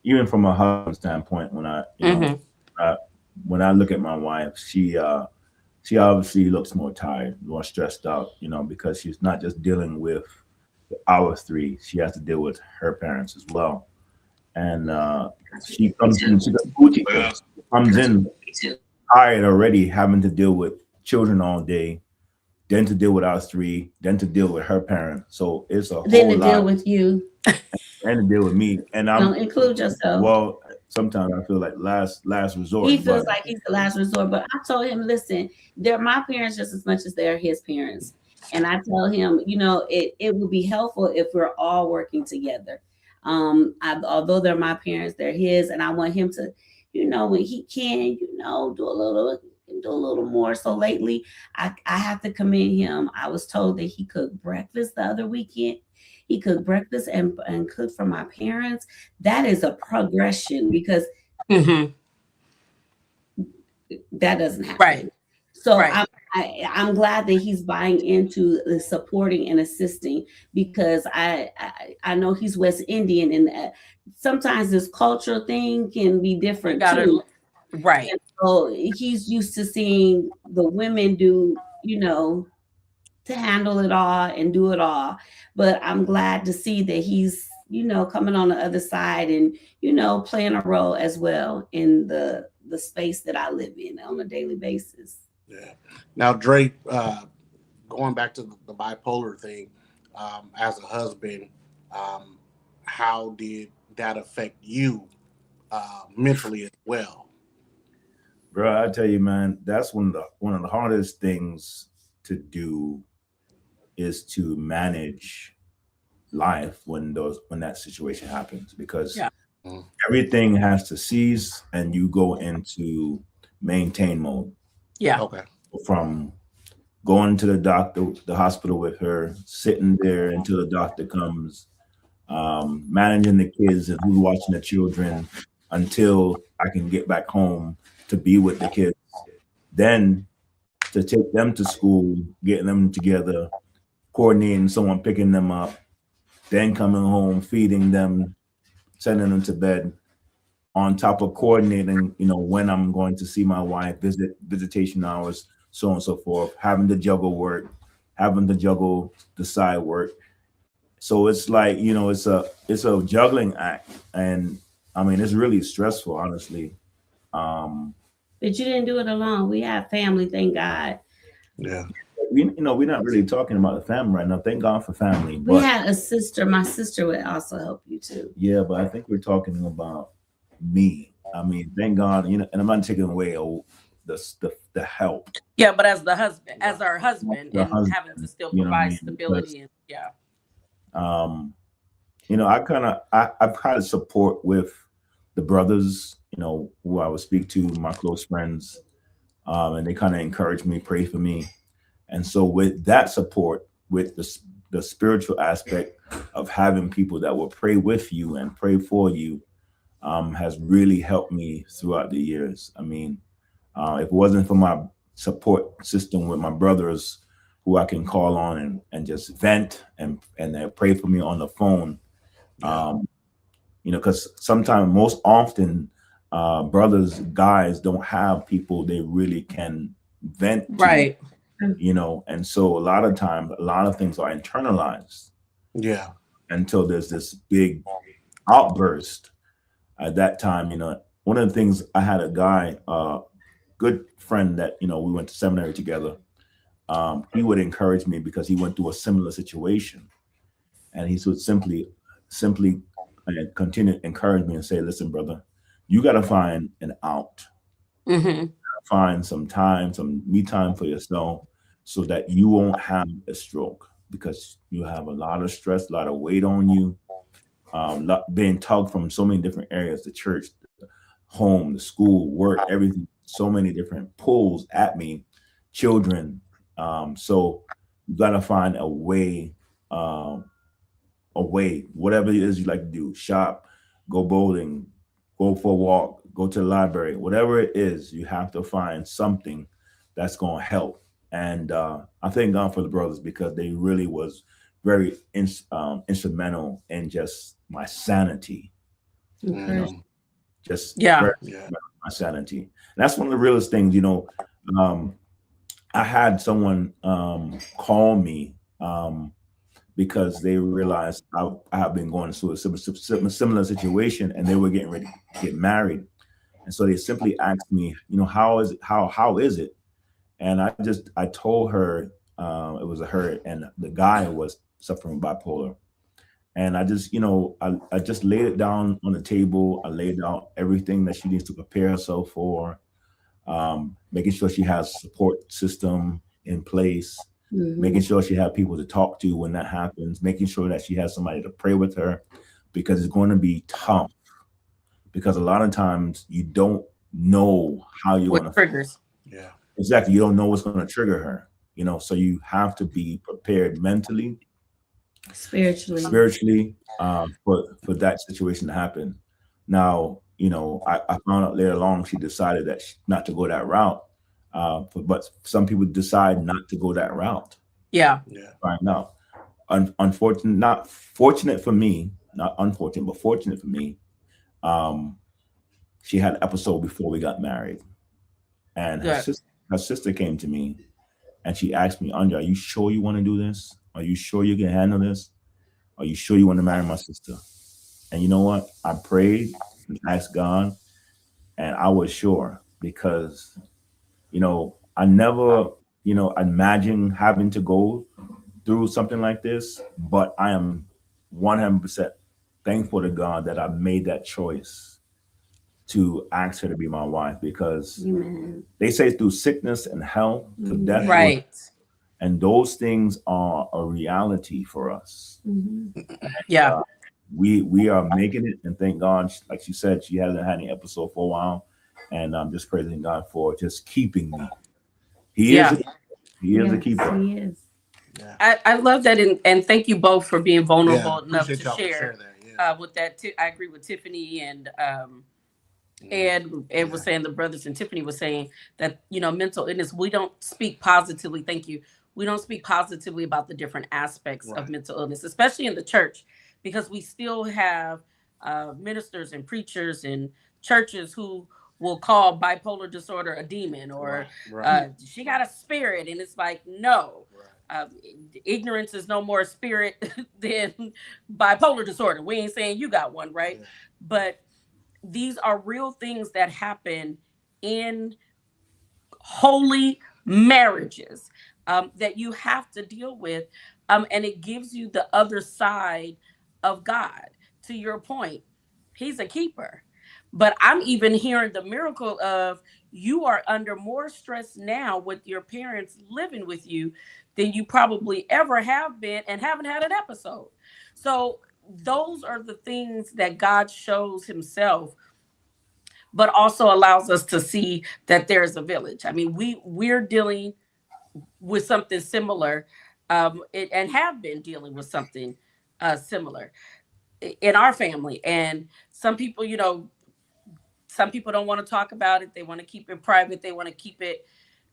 Even from a husband standpoint, when when I look at my wife, she obviously looks more tired, more stressed out, because she's not just dealing with our three; she has to deal with her parents as well. And she comes in, comes in tired already, having to deal with children all day, then to deal with us three, then to deal with her parents. So it's a whole then to lot. Deal with you, and to deal with me. And don't include yourself. Well, sometimes I feel like last resort. He feels like he's the last resort. But I told him, listen, they're my parents just as much as they're his parents. And I tell him, it would be helpful if we're all working together. Although they're my parents, they're his, and I want him to, when he can, do a little more. So lately, I have to commend him. I was told that he cooked breakfast the other weekend. He cooked breakfast and cooked for my parents. That is a progression, because that doesn't happen. Right. So right. I'm glad that he's buying into the supporting and assisting, because I know he's West Indian, and sometimes this cultural thing can be different too. Right. And so he's used to seeing the women do, to handle it all and do it all. But I'm glad to see that he's, coming on the other side and, playing a role as well in the space that I live in on a daily basis. Yeah. Now, Drake, going back to the bipolar thing, as a husband, how did that affect you mentally as well? Bro, I tell you, man, that's one of the hardest things to do, is to manage life when that situation happens, because everything has to cease and you go into maintain mode. Yeah. Okay. From going to the hospital with her, sitting there until the doctor comes, managing the kids and who's watching the children until I can get back home to be with the kids, then to take them to school, getting them together, coordinating someone picking them up, then coming home, feeding them, sending them to bed, on top of coordinating, when I'm going to see my wife, visitation hours, so on and so forth, having to juggle work, having to juggle the side work. So it's like, it's a juggling act. And I mean, it's really stressful, honestly. But you didn't do it alone. We have family, thank God. Yeah. We're not really talking about the family right now. Thank God for family. We had a sister. My sister would also help you too. Yeah, but I think we're talking about me. I mean, thank God, and I'm not taking away the help. Yeah, but as our husband, having to still provide stability, I've had support with the brothers, who I would speak to, my close friends, and they kind of encourage me, pray for me. And so with that support, with the spiritual aspect of having people that will pray with you and pray for you, has really helped me throughout the years. I mean, if it wasn't for my support system with my brothers, who I can call on and just vent and they pray for me on the phone, because sometimes, most often, guys don't have people they really can vent to, right. And so a lot of times, a lot of things are internalized, Yeah. Until there's this big outburst. At that time, one of the things, I had a guy, good friend that we went to seminary together. He would encourage me because he went through a similar situation, and he would simply continue to encourage me and say, "Listen, brother, you got to find an out, find some time, some me time for yourself, so that you won't have a stroke, because you have a lot of stress, a lot of weight on you, being tugged from so many different areas, the church, the home, the school, work, everything, so many different pulls at me, children. So you got to find a way, whatever it is you like to do, shop, go bowling, go for a walk, go to the library, whatever it is, you have to find something that's going to help." And I thank God for the brothers, because they really was very instrumental in just my sanity, just my sanity. And that's one of the realest things, I had someone call me because they realized I have been going through a similar situation, and they were getting ready to get married. And so they simply asked me, how is it? How is it? And I told her, it was a her, and the guy was suffering bipolar. And I just, I just laid it down on the table. I laid out everything that she needs to prepare herself for, making sure she has a support system in place, making sure she has people to talk to when that happens, making sure that she has somebody to pray with her, because it's going to be tough. Because a lot of times you don't know how you're going to triggers. Yeah, exactly. You don't know what's going to trigger her. So you have to be prepared mentally, spiritually, for that situation to happen. Now, I found out later on she decided that not to go that route. But some people decide not to go that route. Yeah. Right now, unfortunate, not fortunate for me, not unfortunate, but fortunate for me. She had an episode before we got married, and her sister came to me, and she asked me, "Andre, are you sure you want to do this? Are you sure you can handle this? Are you sure you want to marry my sister?" And you know what? I prayed and asked God, and I was sure, because I never, imagined having to go through something like this, but I am 100% thankful to God that I made that choice to ask her to be my wife, because they say through sickness and health, to death, right? And those things are a reality for us. Yeah. We are making it, and thank God, like she said, she hasn't had any episode for a while, and I'm just praising God for just keeping me. He is a keeper. He is. Yeah. I love that, and thank you both for being vulnerable enough to share that. With that. I agree with Tiffany and was saying, the brothers, and Tiffany was saying that mental illness, we don't speak positively. Thank you. We don't speak positively about the different aspects of mental illness, especially in the church, because we still have ministers and preachers and churches who will call bipolar disorder a demon, or she got a spirit, and it's like, no. Ignorance is no more spirit than bipolar disorder. We ain't saying you got one, right? But these are real things that happen in holy marriages, that you have to deal with. And it gives you the other side of God. To your point, He's a keeper. But I'm even hearing the miracle of, you are under more stress now with your parents living with you than you probably ever have been, and haven't had an episode. So those are the things that God shows Himself, but also allows us to see that there's a village. I mean, we're dealing with something similar, and have been dealing with something similar in our family. And some people, some people don't want to talk about it. They want to keep it private. They want to keep it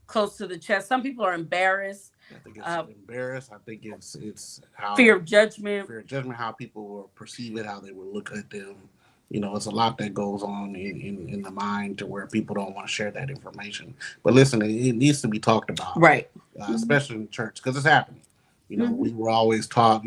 close to the chest. Some people are embarrassed. I think it's embarrassed. I think it's how fear of judgment, how people will perceive it, how they will look at them. It's a lot that goes on in the mind, to where people don't want to share that information. But listen, it needs to be talked about, right? Especially in church, because it's happening. We were always taught,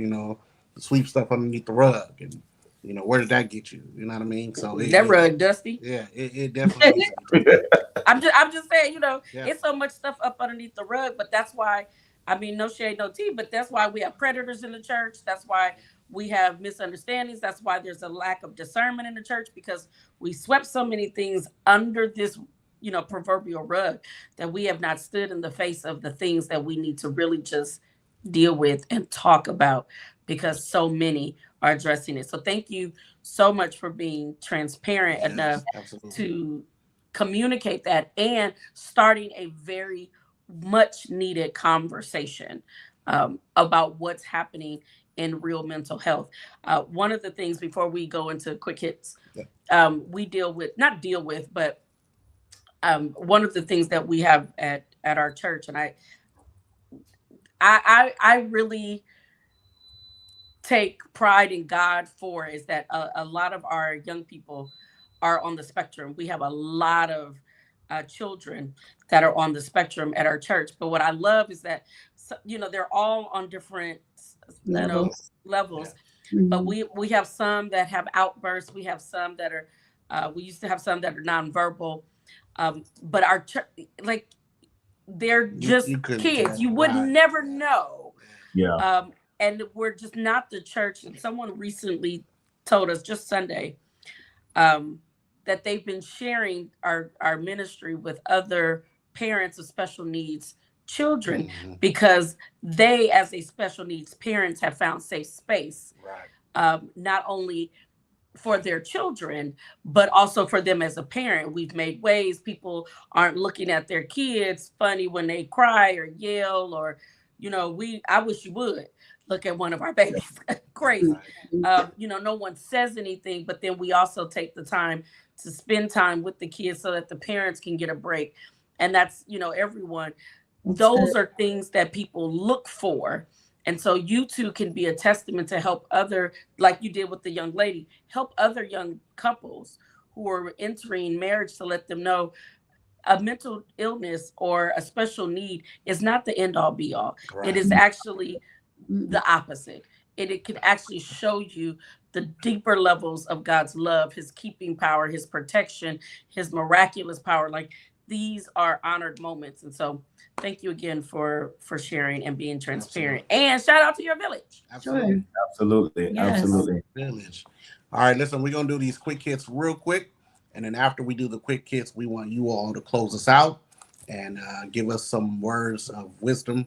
sweep stuff underneath the rug, and you know, where did that get you? You know what I mean? So that rug dusty. Yeah, it definitely needs to be done. I'm just saying, you know, it's so much stuff up underneath the rug, but that's why, I mean, no shade, no tea, but that's why we have predators in the church. That's why we have misunderstandings. That's why there's a lack of discernment in the church, because we swept so many things under this, you know, proverbial rug, that we have not stood in the face of the things that we need to really just deal with and talk about, because so many are addressing it. So thank you so much for being transparent enough to communicate that and starting a very much needed conversation about what's happening in real mental health. One of the things, before we go into quick hits, we not deal with, but one of the things that we have at our church, and I really take pride in God for, is that a lot of our young people are on the spectrum. We have a lot of children that are on the spectrum at our church. But what I love is that, you know, they're all on different levels. Mm-hmm. But we have some that have outbursts. We have some that are, we used to have some that are nonverbal. But our church, like, they're just kids. You would never know. Yeah. And we're just not the church. And someone recently told us, just Sunday, that they've been sharing our ministry with other parents of special needs children, because they, as a special needs parents, have found safe space, not only for their children, but also for them as a parent. We've made ways people aren't looking at their kids funny when they cry or yell, or, you know, I wish you would look at one of our babies. Crazy. You know, no one says anything, but then we also take the time to spend time with the kids so that the parents can get a break. And that's, you know, everyone. Those are things that people look for. And so you two can be a testament to help other, like you did with the young lady, help other young couples who are entering marriage, to let them know a mental illness or a special need is not the end all be all. It is actually the opposite. It can actually show you the deeper levels of God's love, his keeping power, his protection, his miraculous power. Like, these are honored moments. And so thank you again for sharing and being transparent. And shout out to your village. Absolutely. Absolutely. Yes. Absolutely. Village. All right, listen, we're going to do these quick hits real quick. And then after we do the quick hits, we want you all to close us out and give us some words of wisdom.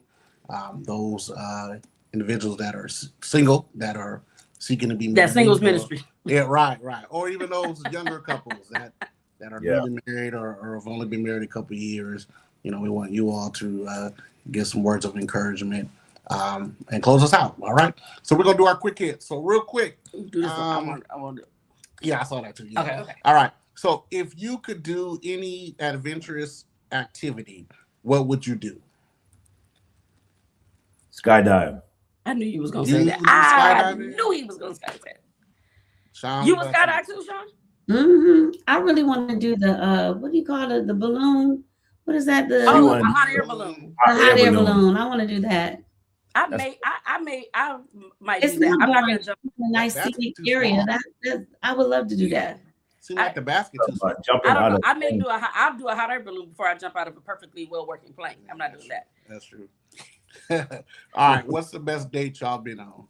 Those individuals that are single, that are seeking to be married. That singles ministry. Yeah, right. Or even those younger couples that are newly married or have only been married a couple of years. You know, we want you all to get some words of encouragement and close us out. All right. So we're gonna do our quick hits. So real quick. Do this I want to. Yeah, I saw that too. Yeah. Okay. All right. So if you could do any adventurous activity, what would you do? Skydive. I knew you was gonna say that. I knew he was gonna say that. Sean, you was skydive too, Sean? Mm-hmm. I really want to do the what do you call it? The balloon. What is that? The hot air balloon. The hot air balloon. I want to do that. I might do that. I'm not gonna jump in a nice scenic area. That I would love to do that. Seems like the basket. I don't know. I'll do a hot air balloon before I jump out of a perfectly well working plane. I'm not doing that. That's true. All right. What's the best date y'all been on?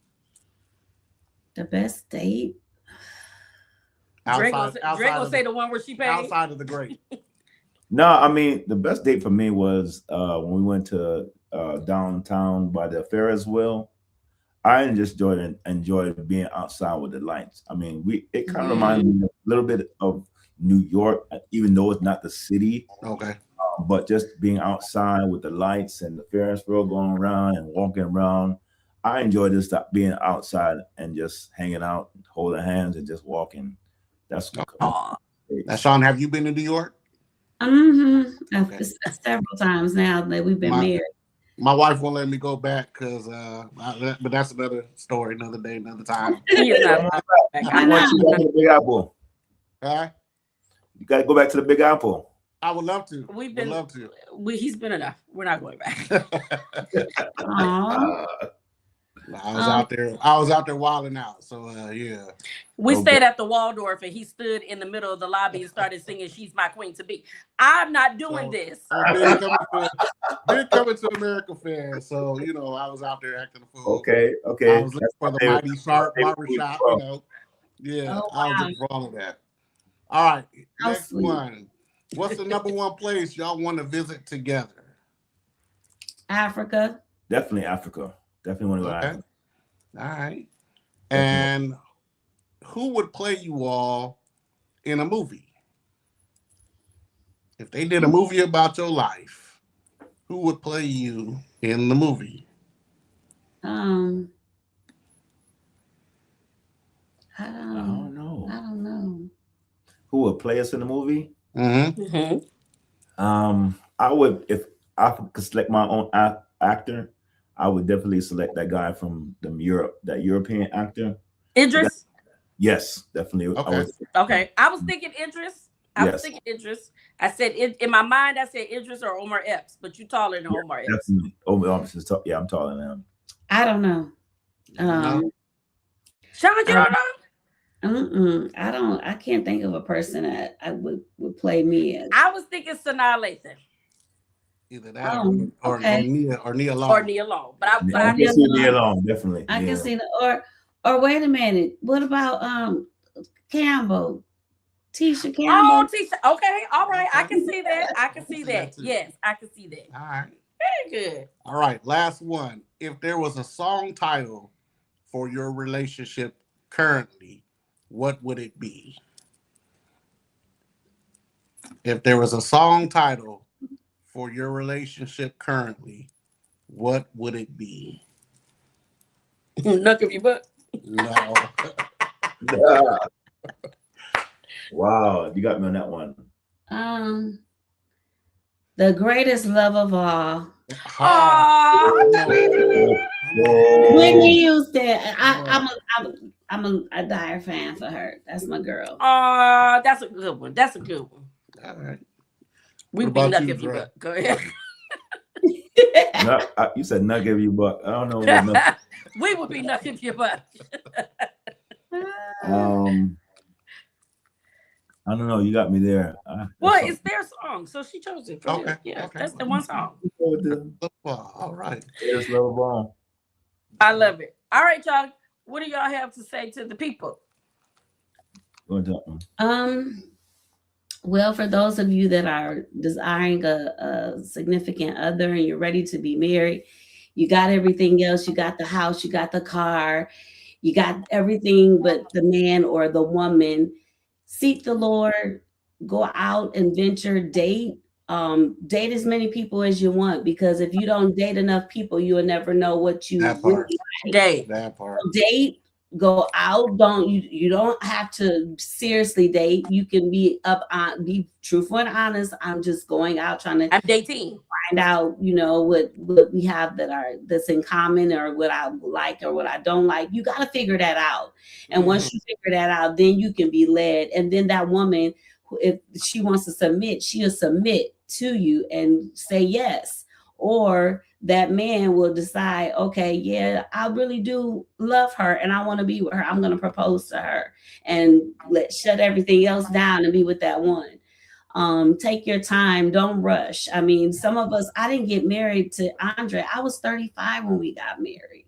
The best date? Drake will say the one where she paid. Outside of the great. No, I mean, the best date for me was when we went to downtown by the Ferris wheel. I just enjoyed being outside with the lights. I mean, it kind of reminds me a little bit of New York, even though it's not the city. Okay. But just being outside with the lights and the Ferris wheel going around and walking around. I enjoy just being outside and just hanging out, holding hands and just walking. That's now, Sean, have you been to New York? Okay. Several times now that we've been married. My wife won't let me go back because, but that's another story, another day, another time. I want you to go to the Big Apple. Huh? You got to go back to the Big Apple. I would love to. He's been enough. We're not going back. I was out there. I was out there wilding out. So yeah. We stayed at the Waldorf, and he stood in the middle of the lobby and started singing "She's My Queen to Be." I'm not doing this. Did coming to America Fair, so I was out there acting a fool. Okay. I was looking for the Mighty Sharp barbershop. Yeah, Oh, I was wow. looking for all of that. All right, How next sweet. one. What's the number one place y'all want to visit together? Africa. Definitely Africa. Definitely want to go to Africa. All right. And who would play you all in a movie? If they did a movie about your life, who would play you in the movie? I don't know. I don't know. Who would play us in the movie? Mm-hmm. I would, if I could select my own actor, I would definitely select that guy from that European actor. Idris? Yes, definitely. Okay. I was thinking Idris. I said in my mind, I said Idris or Omar Epps, but you taller than Omar Epps. Definitely. Omar Epps is yeah, I'm taller than him. I don't know. Sean, you don't know? I can't think of a person that I would play me as. I was thinking Sanaa Lathan. Either that or Nia Long. Or Nia Long. But I can see Nia Long, definitely. I can see or wait a minute. What about Campbell? Tisha Campbell. Oh, Tisha. Okay, all right. I can see that. Yes, I can see that. All right. Very good. All right, last one. If there was a song title for your relationship currently, what would it be? If there was a song title for your relationship currently, what would it be? Nuck of your butt. No. Wow, you got me on that one. The greatest love of all. Whitney Houston. I'm a dire fan for her. That's my girl. That's a good one. All right. We would be nuck if you butt. Go ahead. You said nuck if you butt. I don't know. We would be nuck if you butt. I don't know. You got me there. Well, it's their song, so she chose it. Okay. Yeah, that's the one song. All right. There's Love Ball. I love it. All right, y'all. What do y'all have to say to the people? Well, for those of you that are desiring a significant other and you're ready to be married, you got everything else. You got the house, you got the car, you got everything but the man or the woman. Seek the Lord, go out and venture, date as many people as you want, because if you don't date enough people, you will never know what you really like. That part. Date, go out. You don't have to seriously date. You can be be truthful and honest. I'm just going out trying to. I'm dating. Find out, what we have that's in common, or what I like or what I don't like. You got to figure that out. And once you figure that out, then you can be led. And then that woman, if she wants to submit, she'll submit to you and say yes. Or that man will decide, okay, yeah, I really do love her and I want to be with her. I'm going to propose to her and shut everything else down and be with that one. Take your time. Don't rush. I mean, some of us, I didn't get married to Andre. I was 35 when we got married.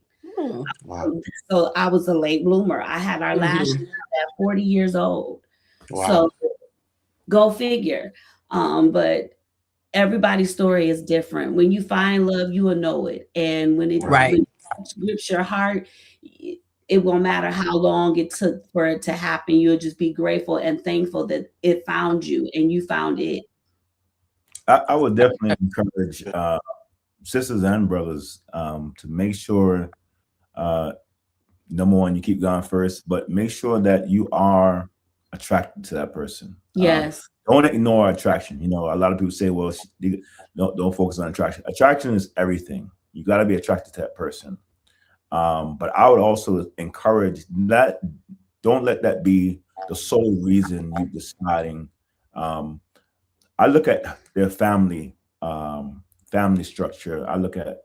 Wow. So I was a late bloomer. I had our last child at 40 years old. Wow. So go figure. But everybody's story is different. When you find love, you will know it. And when it grips your heart, it won't matter how long it took for it to happen. You'll just be grateful and thankful that it found you and you found it. I would definitely encourage sisters and brothers to make sure, number one, you keep going first, but make sure that you are attracted to that person. Yes. Don't ignore attraction. A lot of people say, well, don't focus on attraction. Attraction is everything. You got to be attracted to that person. But I would also encourage that. Don't let that be the sole reason you're deciding. I look at their family structure. I look at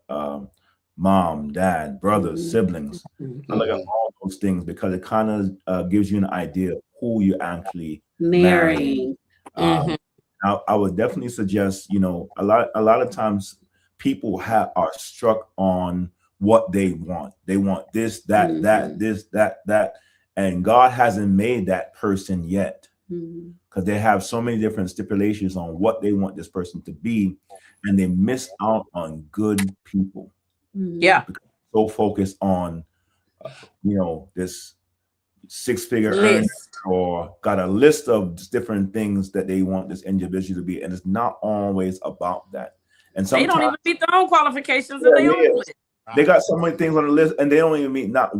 mom, dad, brothers, siblings. I look at all those things because it kind of gives you an idea of who you actually marrying. I would definitely suggest, you know, a lot of times people are struck on what they want. They want this, that, this, that, and God hasn't made that person yet because they have so many different stipulations on what they want this person to be, and they miss out on good people. Yeah, so focused on you know, this 6-figure earner or got a list of different things that they want this individual to be, and it's not always about that. And sometimes they don't even meet their own qualifications in their own list. They got so many things on the list, and they don't even meet not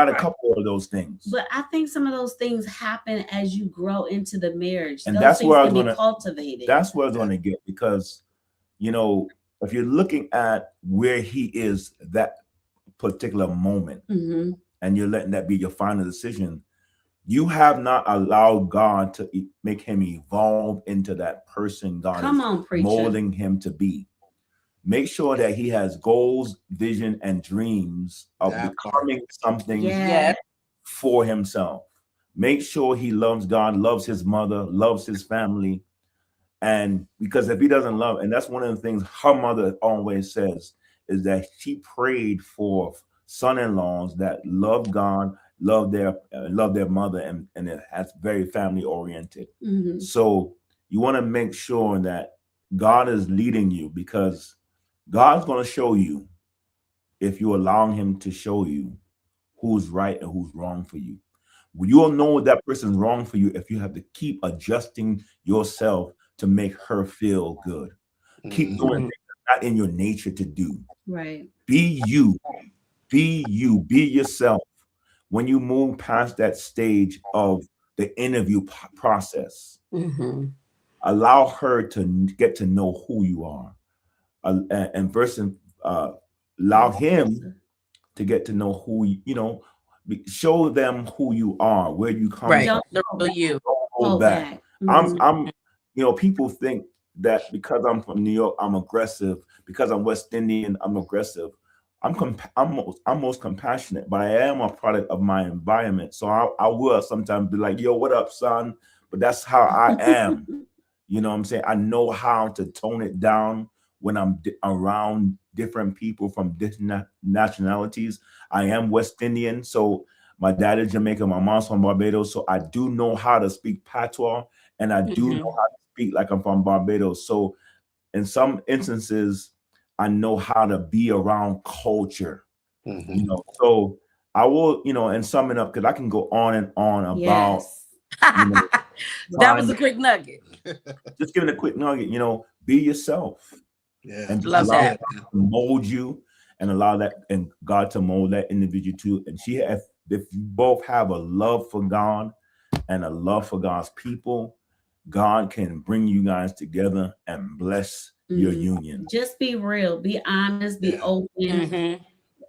a couple of those things. But I think some of those things happen as you grow into the marriage, and those that's things where I was can going to cultivated. That's where I was going to get, because you know, if you're looking at where he is that particular moment, and you're letting that be your final decision, you have not allowed God to make him evolve into that person God is molding him to be. Make sure that he has goals, vision, and dreams of becoming something for himself. Make sure he loves God, loves his mother, loves his family. And because if he doesn't love, and that's one of the things her mother always says, is that she prayed for son-in-laws that love God, love their mother, and it has very family oriented. So you want to make sure that God is leading you, because God's going to show you if you allow him to show you who's right and who's wrong for you. You'll know that person's wrong for you if you have to keep adjusting yourself to make her feel good. Keep doing things that's not in your nature to do. Right. Be you. Be you. Be yourself. When you move past that stage of the interview process, allow her to get to know who you are. And first, allow him to get to know who you know. Show them who you are, where you come from. You don't hold back. I'm you know, people think that because I'm from New York, I'm aggressive. Because I'm West Indian, I'm aggressive. I'm most compassionate, but I am a product of my environment. So I will sometimes be like, "Yo, what up, son?" But that's how I am. You know what I'm saying? I know how to tone it down when I'm around different people from different nationalities. I am West Indian, so my dad is Jamaican, my mom's from Barbados, so I do know how to speak patois, and I do know how to speak like I'm from Barbados. So in some instances, I know how to be around culture. You know, so I will, you know, and sum it up, because I can go on and on about you know, that was a quick nugget. Just giving a quick nugget, you know, be yourself. And love that. God to mold you, and allow that and God to mold that individual too. And if you both have a love for God and a love for God's people, God can bring you guys together and bless your union. Just be real, be honest, be open.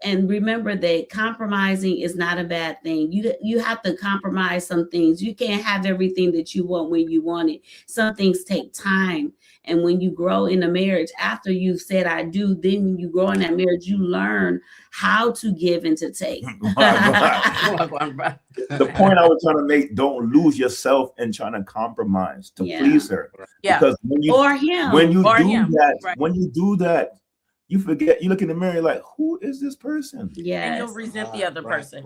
And remember that compromising is not a bad thing. You have to compromise some things. You can't have everything that you want when you want it. Some things take time. And when you grow in a marriage, after you've said I do, then when you grow in that marriage, you learn how to give and to take. The point I was trying to make, don't lose yourself in trying to compromise to please her. Because when you do that, you forget, you look in the mirror like, who is this person? And you'll resent the other person.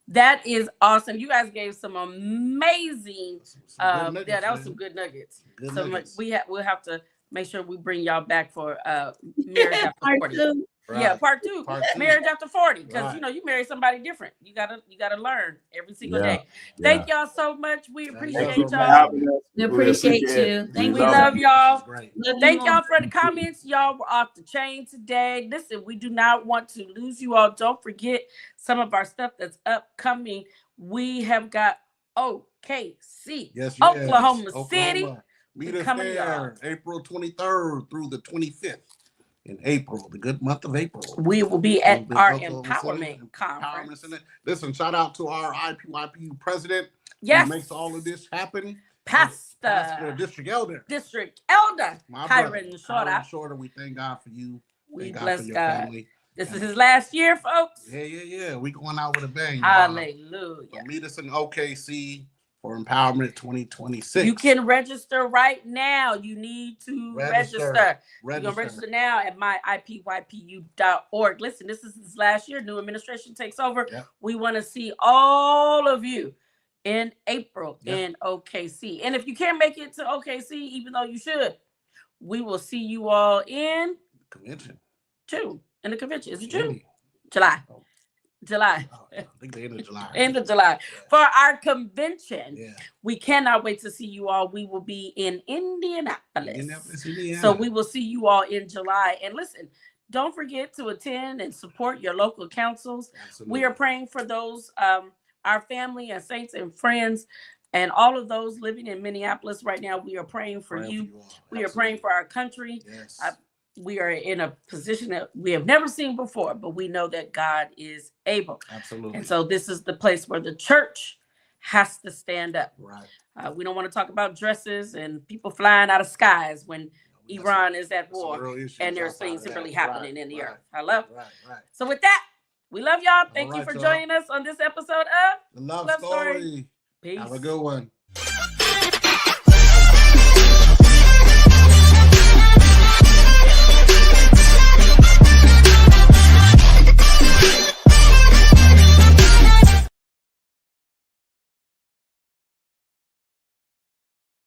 That is awesome. You guys gave some amazing that was some good nuggets. We'll have to make sure we bring y'all back for marriage after 40. Yeah, part two. Marriage after 40. Because you know, you marry somebody different. You gotta learn every single day. Thank y'all so much. We appreciate y'all. We appreciate you. We love y'all. Thank y'all for the comments. Y'all were off the chain today. Listen, we do not want to lose you all. Don't forget some of our stuff that's upcoming. We have got OKC, Oklahoma City. Meet us there, April 23rd through the 25th. In April, the good month of April. We will be at our empowerment conference. Listen, shout out to our IPYPU president. Yes. Who makes all of this happen. Pastor District Elder. Hiram Shorter. We thank God for you. We thank God bless for your God. family. This is his last year, folks. Yeah. We going out with a bang. Hallelujah. So meet us in OKC for Empowerment 2026. You can register right now. You need to register. You can register now at myipypu.org. Listen, this is his last year. New administration takes over. Yep. We want to see all of you in April in OKC. And if you can't make it to OKC, even though you should, we will see you all in convention. June. In the convention. Is it June? July. July. I think the end of July. End of July. For our convention. Yeah. We cannot wait to see you all. We will be in Indianapolis. Indiana. So we will see you all in July. And listen, don't forget to attend and support your local councils. Absolutely. We are praying for those, our family and saints and friends and all of those living in Minneapolis right now. We are praying for you. We are praying for our country. Yes. We are in a position that we have never seen before, but we know that God is able. Absolutely. And so this is the place where the church has to stand up. Right. We don't want to talk about dresses and people flying out of skies when Iran is at war and there's things really happening in the earth. Hello? Right. So with that, we love y'all. Thank you for joining us on this episode of The Love Story. Peace. Have a good one.